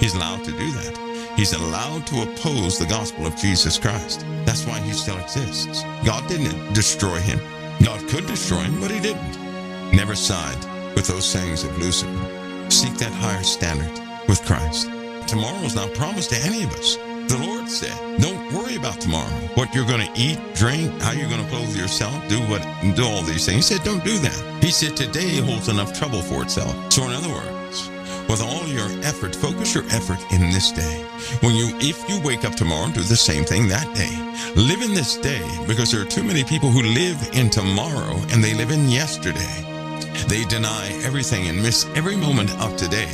He's allowed to do that. He's allowed to oppose the gospel of Jesus Christ. That's why he still exists. God didn't destroy him. God could destroy him, but he didn't. Never side with those sayings of Lucifer. Seek that higher standard with Christ. Tomorrow is not promised to any of us. The Lord said, don't worry about tomorrow. What you're going to eat, drink, how you're going to clothe yourself, do all these things. He said, don't do that. He said, today holds enough trouble for itself. So in other words, with all your effort, focus your effort in this day. If you wake up tomorrow and do the same thing that day, live in this day, because there are too many people who live in tomorrow and they live in yesterday. They deny everything and miss every moment of today,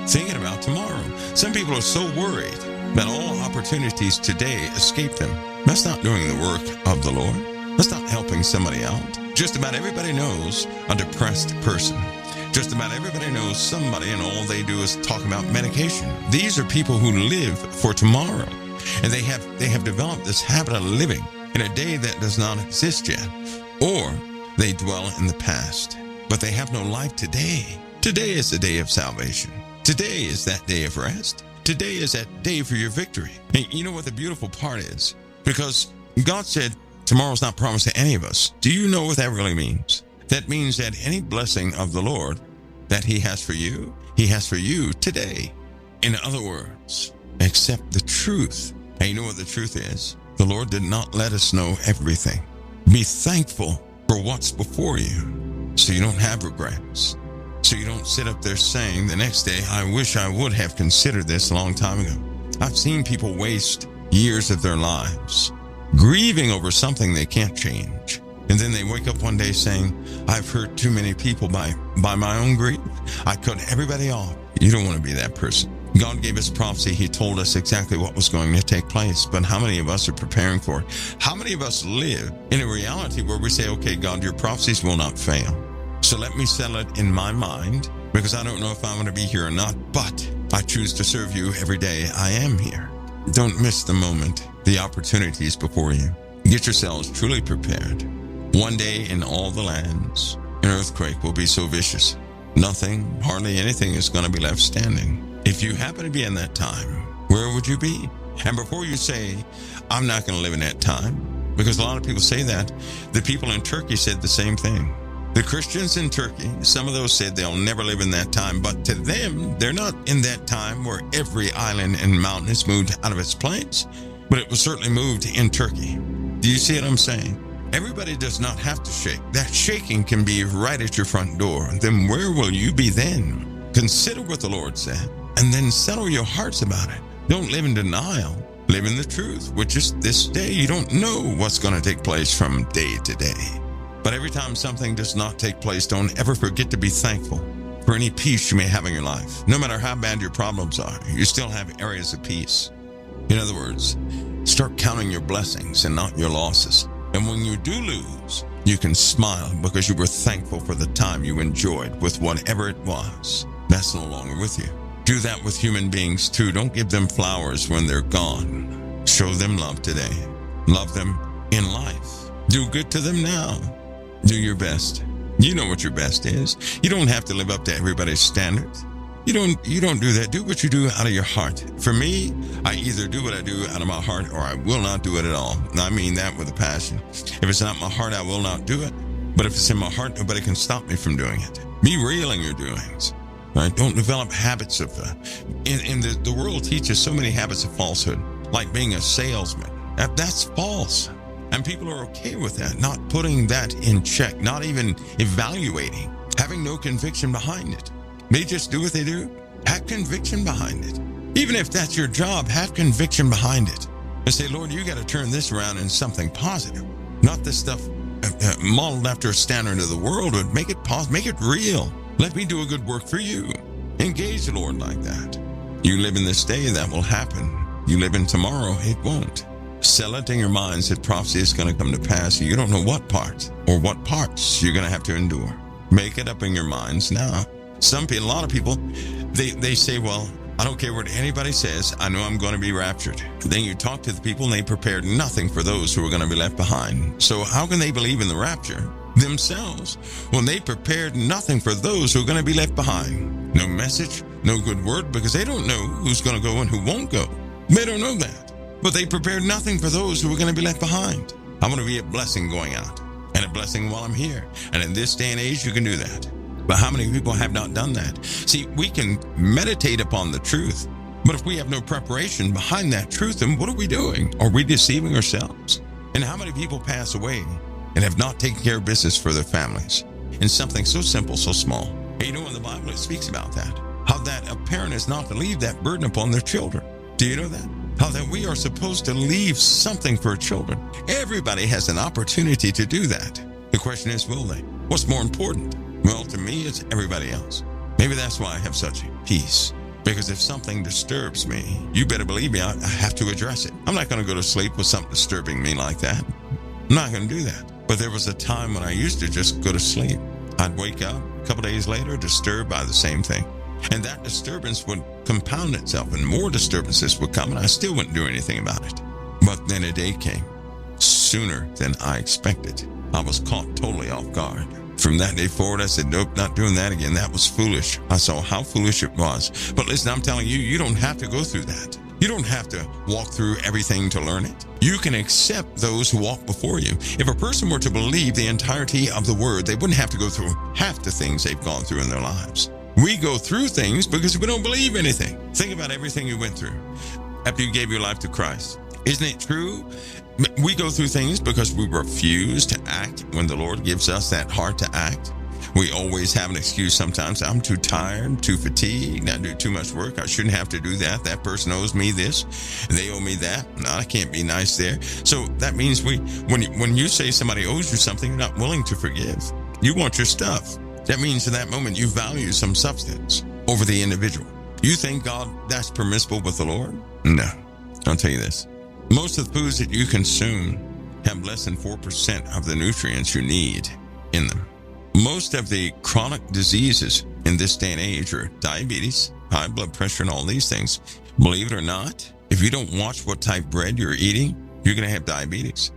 thinking about tomorrow. Some people are so worried that all opportunities today escape them. That's not doing the work of the Lord. That's not helping somebody out. Just about everybody knows a depressed person. Just about everybody knows somebody, and all they do is talk about medication. These are people who live for tomorrow, and they have developed this habit of living in a day that does not exist yet, or they dwell in the past, but they have no life today. Today is the day of salvation. Today is that day of rest. Today is that day for your victory. And you know what the beautiful part is? Because God said tomorrow's not promised to any of us. Do you know what that really means? That means that any blessing of the Lord that he has for you today. In other words, accept the truth. And you know what the truth is? The Lord did not let us know everything. Be thankful for what's before you, so you don't have regrets. So you don't sit up there saying the next day, I wish I would have considered this a long time ago. I've seen people waste years of their lives grieving over something they can't change. And then they wake up one day saying, I've hurt too many people by my own grief. I cut everybody off. You don't want to be that person. God gave us prophecy. He told us exactly what was going to take place. But how many of us are preparing for it? How many of us live in a reality where we say, okay, God, your prophecies will not fail. So let me settle it in my mind, because I don't know if I'm going to be here or not, but I choose to serve you every day I am here. Don't miss the moment, the opportunities before you. Get yourselves truly prepared. One day in all the lands, an earthquake will be so vicious, nothing, hardly anything is going to be left standing. If you happen to be in that time, where would you be? And before you say, I'm not going to live in that time, because a lot of people say that, the people in Turkey said the same thing. The Christians in Turkey, some of those said they'll never live in that time, but to them, they're not in that time where every island and mountain is moved out of its place, but it was certainly moved in Turkey. Do you see what I'm saying? Everybody does not have to shake. That shaking can be right at your front door. Then where will you be then? Consider what the Lord said, and then settle your hearts about it. Don't live in denial. Live in the truth, which is this day. You don't know what's going to take place from day to day. But every time something does not take place, don't ever forget to be thankful for any peace you may have in your life. No matter how bad your problems are, you still have areas of peace. In other words, start counting your blessings and not your losses. And when you do lose, you can smile because you were thankful for the time you enjoyed with whatever it was. That's no longer with you. Do that with human beings too. Don't give them flowers when they're gone. Show them love today. Love them in life. Do good to them now. Do your best. You know what your best is. You don't have to live up to everybody's standards. You don't do that. Do what you do out of your heart. For me, I either do what I do out of my heart or I will not do it at all. And I mean that with a passion. If it's not my heart, I will not do it. But if it's in my heart, nobody can stop me from doing it. Be real in your doings. Right? Don't develop habits of the world teaches so many habits of falsehood, like being a salesman. That's false. And people are okay with that, not putting that in check, not even evaluating, having no conviction behind it. They just do what they do. Have conviction behind it. Even if that's your job, have conviction behind it. And say, Lord, you got to turn this around in something positive, not this stuff modeled after a standard of the world, but make it positive, make it real. Let me do a good work for you. Engage the Lord like that. You live in this day, that will happen. You live in tomorrow, it won't. Sell it in your minds that prophecy is going to come to pass. You don't know what part or what parts you're going to have to endure. Make it up in your minds now. A lot of people, they say, well, I don't care what anybody says. I know I'm going to be raptured. Then you talk to the people and they prepared nothing for those who are going to be left behind. So how can they believe in the rapture themselves when they prepared nothing for those who are going to be left behind? No message, no good word, because they don't know who's going to go and who won't go. They don't know that. But they prepared nothing for those who are going to be left behind. I want to be a blessing going out and a blessing while I'm here. And in this day and age, you can do that. But how many people have not done that? See, we can meditate upon the truth, but if we have no preparation behind that truth, then what are we doing? Are we deceiving ourselves? And how many people pass away and have not taken care of business for their families in something so simple, so small? And you know, in the Bible, it speaks about that. How that a parent is not to leave that burden upon their children. Do you know that? How that we are supposed to leave something for children. Everybody has an opportunity to do that. The question is, will they? What's more important? Well, to me, it's everybody else. Maybe that's why I have such peace. Because if something disturbs me, you better believe me, I have to address it. I'm not going to go to sleep with something disturbing me like that. I'm not going to do that. But there was a time when I used to just go to sleep. I'd wake up a couple days later disturbed by the same thing. And that disturbance would compound itself and more disturbances would come and I still wouldn't do anything about it. But then a day came, sooner than I expected. I was caught totally off guard. From that day forward, I said, nope, not doing that again. That was foolish. I saw how foolish it was. But listen, I'm telling you, you don't have to go through that. You don't have to walk through everything to learn it. You can accept those who walk before you. If a person were to believe the entirety of the word, they wouldn't have to go through half the things they've gone through in their lives. We go through things because we don't believe anything. Think about everything you went through after you gave your life to Christ. Isn't it true? We go through things because we refuse to act when the Lord gives us that heart to act. We always have an excuse sometimes. I'm too tired, too fatigued, I do too much work. I shouldn't have to do that. That person owes me this. They owe me that. No, I can't be nice there. So that means when you say somebody owes you something, you're not willing to forgive. You want your stuff. That means in that moment you value some substance over the individual. You think, God, that's permissible with the Lord? No. I'll tell you this. Most of the foods that you consume have less than 4% of the nutrients you need in them. Most of the chronic diseases in this day and age are diabetes, high blood pressure, and all these things. Believe it or not, if you don't watch what type of bread you're eating, you're going to have diabetes.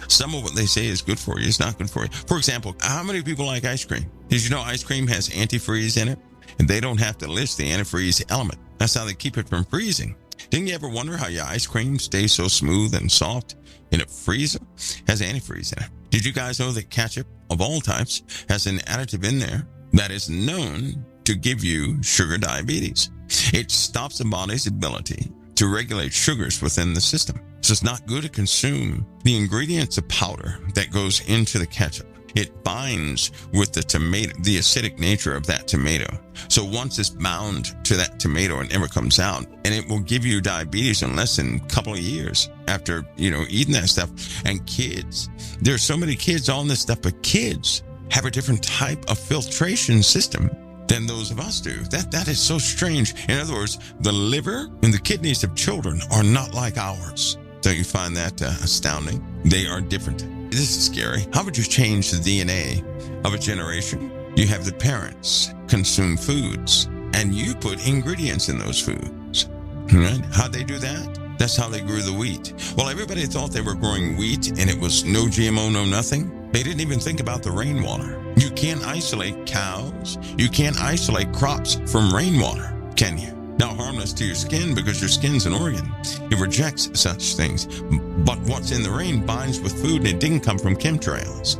Some of what they say is good for you is not good for you. For example, how many people like ice cream? Did you know ice cream has antifreeze in it? And they don't have to list the antifreeze element. That's how they keep it from freezing. Didn't you ever wonder how your ice cream stays so smooth and soft in a freezer? Has antifreeze in it. Did you guys know that ketchup of all types has an additive in there that is known to give you sugar diabetes? It stops the body's ability to regulate sugars within the system. So it's not good to consume the ingredients of powder that goes into the ketchup. It binds with the tomato, the acidic nature of that tomato. So once it's bound to that tomato, it never comes out. And it will give you diabetes in less than a couple of years after, eating that stuff. And kids, there's so many kids on this stuff, but kids have a different type of filtration system than those of us do. That is so strange. In other words, the liver and the kidneys of children are not like ours. Don't you find that astounding? They are different. This is scary. How would you change the DNA of a generation? You have the parents consume foods and you put ingredients in those foods. Right? How'd they do that? That's how they grew the wheat. Well, everybody thought they were growing wheat and it was no GMO, no nothing. They didn't even think about the rainwater. You can't isolate cows. You can't isolate crops from rainwater, can you? Now, harmless to your skin because your skin's an organ. It rejects such things. But what's in the rain binds with food and it didn't come from chemtrails.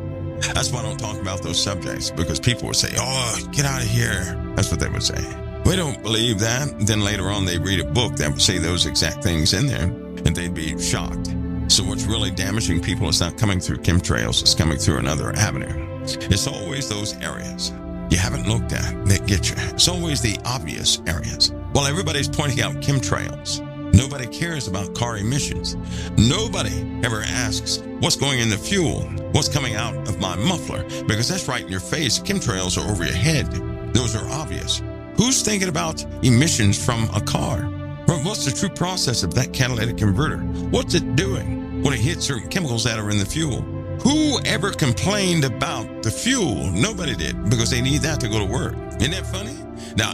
That's why I don't talk about those subjects, because people would say, oh, get out of here. That's what they would say. We don't believe that. Then later on, they read a book that would say those exact things in there, and they'd be shocked. So what's really damaging people is not coming through chemtrails. It's coming through another avenue. It's always those areas you haven't looked at that get you. It's always the obvious areas. While everybody's pointing out chemtrails, nobody cares about car emissions. Nobody ever asks what's going in the fuel, what's coming out of my muffler, because that's right in your face. Chemtrails are over your head. Those are obvious. Who's thinking about emissions from a car? What's the true process of that catalytic converter? What's it doing when it hits certain chemicals that are in the fuel? Who ever complained about the fuel? Nobody did, because they need that to go to work. Isn't that funny? Now,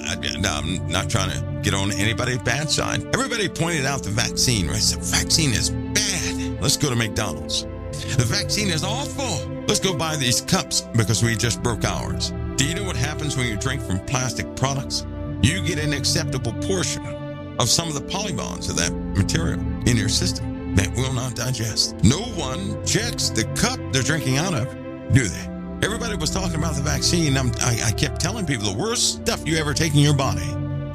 I'm not trying to get on anybody's bad side. Everybody pointed out the vaccine, right? The vaccine is bad. Let's go to McDonald's. The vaccine is awful. Let's go buy these cups because we just broke ours. Do you know what happens when you drink from plastic products? You get an acceptable portion of some of the polybonds of that material in your system that will not digest. No one checks the cup they're drinking out of, do they? Everybody was talking about the vaccine. I kept telling people the worst stuff you ever take in your body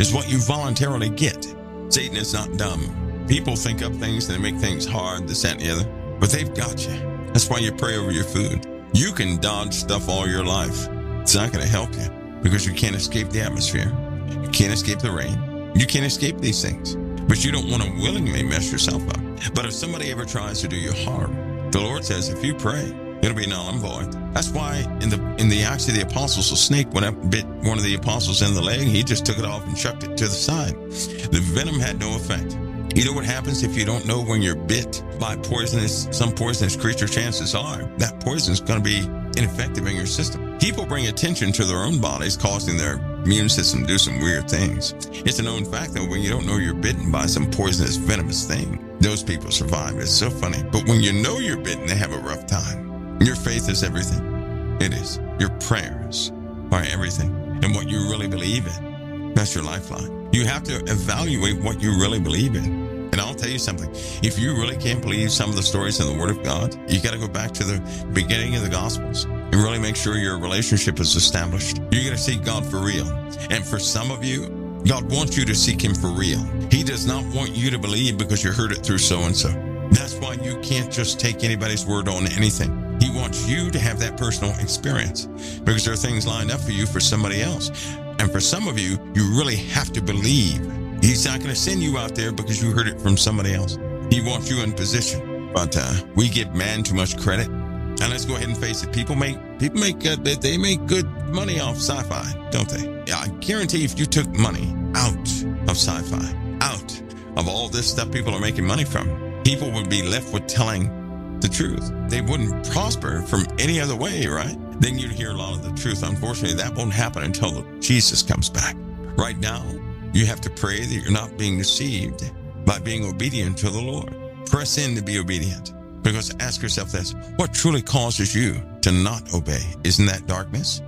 is what you voluntarily get. Satan is not dumb. People think up things and they make things hard, this, that, and the other, but they've got you. That's why you pray over your food. You can dodge stuff all your life. It's not going to help you because you can't escape the atmosphere. You can't escape the rain. You can't escape these things. But you don't want to willingly mess yourself up. But if somebody ever tries to do you harm, the Lord says if you pray, it'll be null and void. That's why in the Acts of the Apostles, a snake went up and bit one of the apostles in the leg. He just took it off and chucked it to the side. The venom had no effect. You know what happens if you don't know when you're bit by some poisonous creature? Chances are that poison is going to be ineffective in your system. People bring attention to their own bodies, causing their immune system to do some weird things. It's a known fact that when you don't know you're bitten by some poisonous, venomous thing, those people survive. It's so funny. But when you know you're bitten, they have a rough time. Your faith is everything. It is. Your prayers are everything. And what you really believe in, that's your lifeline. You have to evaluate what you really believe in. And I'll tell you something. If you really can't believe some of the stories in the Word of God, you got to go back to the beginning of the Gospels and really make sure your relationship is established. You're going to seek God for real. And for some of you, God wants you to seek Him for real. He does not want you to believe because you heard it through so-and-so. That's why you can't just take anybody's word on anything. He wants you to have that personal experience because there are things lined up for you for somebody else. And for some of you, you really have to believe. He's not going to send you out there because you heard it from somebody else. He wants you in position. But we give man too much credit. And let's go ahead and face it. People make good money off sci-fi, don't they? I guarantee if you took money out of sci-fi, out of all this stuff people are making money from, people would be left with telling the truth. They wouldn't prosper from any other way, right? Then you'd hear a lot of the truth. Unfortunately, that won't happen until Jesus comes back. Right now, you have to pray that you're not being deceived by being obedient to the Lord. Press in to be obedient. Because ask yourself this, what truly causes you to not obey? Isn't that darkness?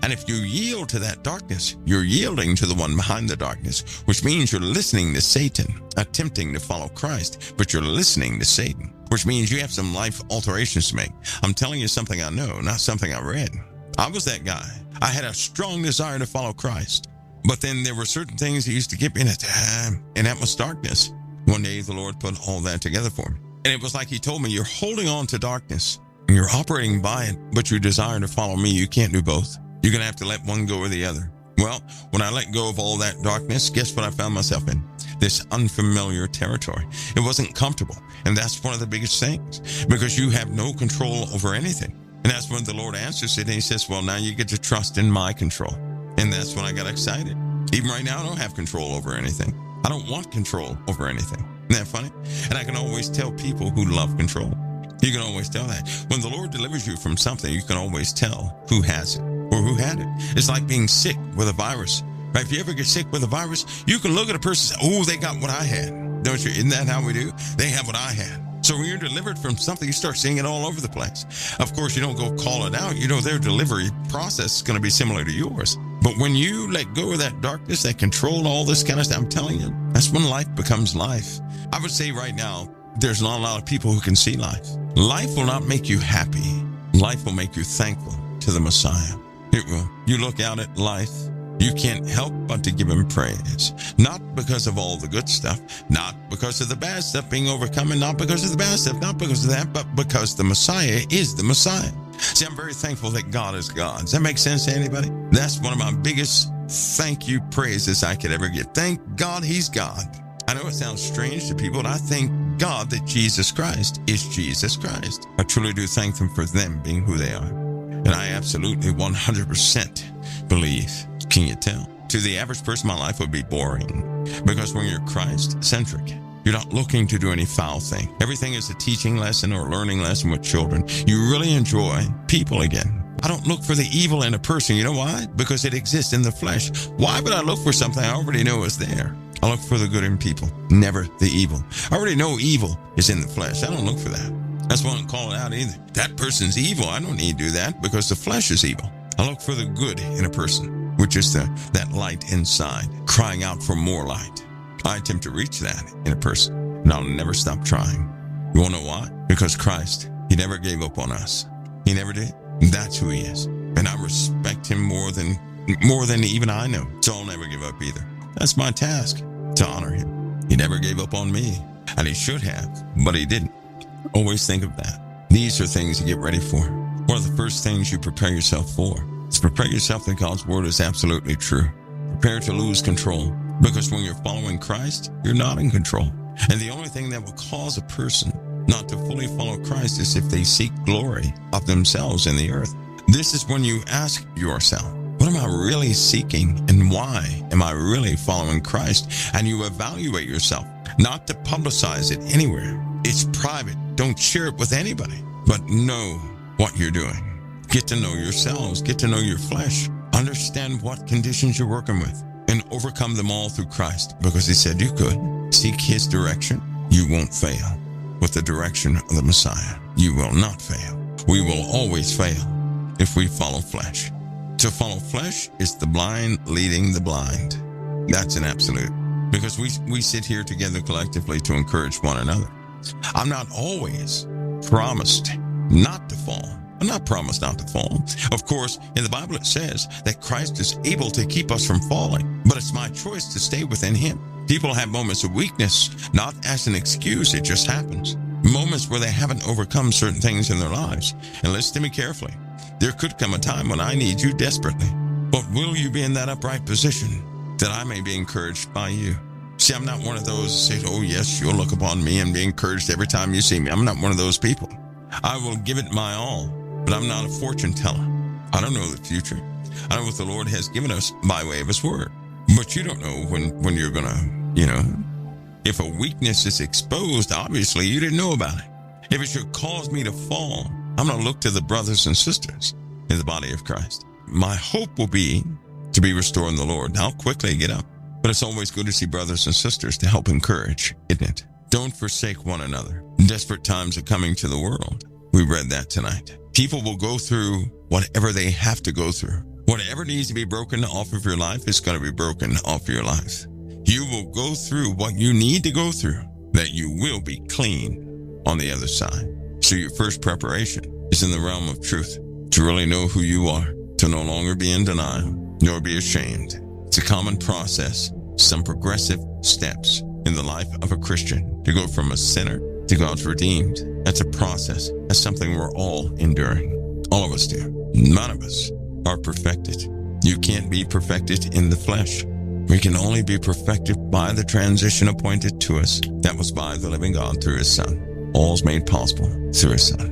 And if you yield to that darkness, you're yielding to the one behind the darkness, which means you're listening to Satan, attempting to follow Christ, but you're listening to Satan, which means you have some life alterations to make. I'm telling you something I know, not something I read. I was that guy. I had a strong desire to follow Christ. But then there were certain things that used to get me in it, and that was darkness. One day the Lord put all that together for me. And it was like He told me, you're holding on to darkness, and you're operating by it, but you desire to follow me. You can't do both. You're going to have to let one go or the other. Well, when I let go of all that darkness, guess what I found myself in? This unfamiliar territory. It wasn't comfortable. And that's one of the biggest things, because you have no control over anything. And that's when the Lord answers it, and He says, well, now you get to trust in my control. And that's when I got excited. Even right now, I don't have control over anything. I don't want control over anything. Isn't that funny? And I can always tell people who love control. You can always tell that. When the Lord delivers you from something, you can always tell who has it or who had it. It's like being sick with a virus. Right? If you ever get sick with a virus, you can look at a person and say, oh, they got what I had. Don't you? Isn't that how we do? They have what I had. So when you're delivered from something, you start seeing it all over the place. Of course, you don't go call it out. You know, their delivery process is going to be similar to yours. But when you let go of that darkness that controlled all this kind of stuff, I'm telling you, that's when life becomes life. I would say right now, there's not a lot of people who can see life. Life will not make you happy. Life will make you thankful to the Messiah. It will. You look out at life, you can't help but to give him praise. Not because of all the good stuff, not because of the bad stuff being overcome, and not because of the bad stuff, not because of that, but because the Messiah is the Messiah. See, I'm very thankful that God is God. Does that make sense to anybody? That's one of my biggest thank you praises I could ever get. Thank God he's God. I know it sounds strange to people, but I thank God that Jesus Christ is Jesus Christ. I truly do thank them for them being who they are. And I absolutely 100% believe. Can you tell? To the average person, my life would be boring. Because when you're Christ-centric, you're not looking to do any foul thing. Everything is a teaching lesson or a learning lesson with children. You really enjoy people again. I don't look for the evil in a person. You know why? Because it exists in the flesh. Why would I look for something I already know is there? I look for the good in people, never the evil. I already know evil is in the flesh. I don't look for that. That's why I don't call it out either. That person's evil. I don't need to do that because the flesh is evil. I look for the good in a person, which is that light inside, crying out for more light. I attempt to reach that in a person, and I'll never stop trying. You want to know why? Because Christ, he never gave up on us. He never did. That's who he is. And I respect him more than even I know. So I'll never give up either. That's my task, to honor him. He never gave up on me, and he should have, but he didn't. Always think of that. These are things you get ready for. One of the first things you prepare yourself for is prepare yourself that God's word is absolutely true. Prepare to lose control, because when you're following Christ, you're not in control. And the only thing that will cause a person not to fully follow Christ is if they seek glory of themselves in the earth. This is when you ask yourself, what am I really seeking, and why am I really following Christ? And you evaluate yourself, not to publicize it anywhere. It's private. Don't share it with anybody, but know what you're doing. Get to know yourselves. Get to know your flesh. Understand what conditions you're working with and overcome them all through Christ, because he said you could. Seek his direction. You won't fail. With the direction of the Messiah, you will not fail. We will always fail if we follow flesh. To follow flesh is the blind leading the blind. That's an absolute. Because we sit here together collectively to encourage one another. I'm not always promised not to fall. I'm not promised not to fall. Of course, in the Bible it says that Christ is able to keep us from falling, but it's my choice to stay within him. People have moments of weakness, not as an excuse, it just happens. Moments where they haven't overcome certain things in their lives. And listen to me carefully. There could come a time when I need you desperately. But will you be in that upright position that I may be encouraged by you? See, I'm not one of those who say, oh yes, you'll look upon me and be encouraged every time you see me. I'm not one of those people. I will give it my all, but I'm not a fortune teller. I don't know the future. I know what the Lord has given us by way of his word. But you don't know when you're going to, if a weakness is exposed, obviously you didn't know about it. If it should cause me to fall, I'm going to look to the brothers and sisters in the body of Christ. My hope will be to be restored in the Lord. I'll quickly get up. But it's always good to see brothers and sisters to help encourage, isn't it? Don't forsake one another. Desperate times are coming to the world. We read that tonight. People will go through whatever they have to go through. Whatever needs to be broken off of your life is going to be broken off your life. You will go through what you need to go through, that you will be clean on the other side. So your first preparation is in the realm of truth, to really know who you are, to no longer be in denial, nor be ashamed. It's a common process, some progressive steps in the life of a Christian to go from a sinner to God's redeemed. That's a process. That's something we're all enduring. All of us do. None of us are perfected. You can't be perfected in the flesh. We can only be perfected by the transition appointed to us. That was by the living God through his Son. All's made possible through his Son.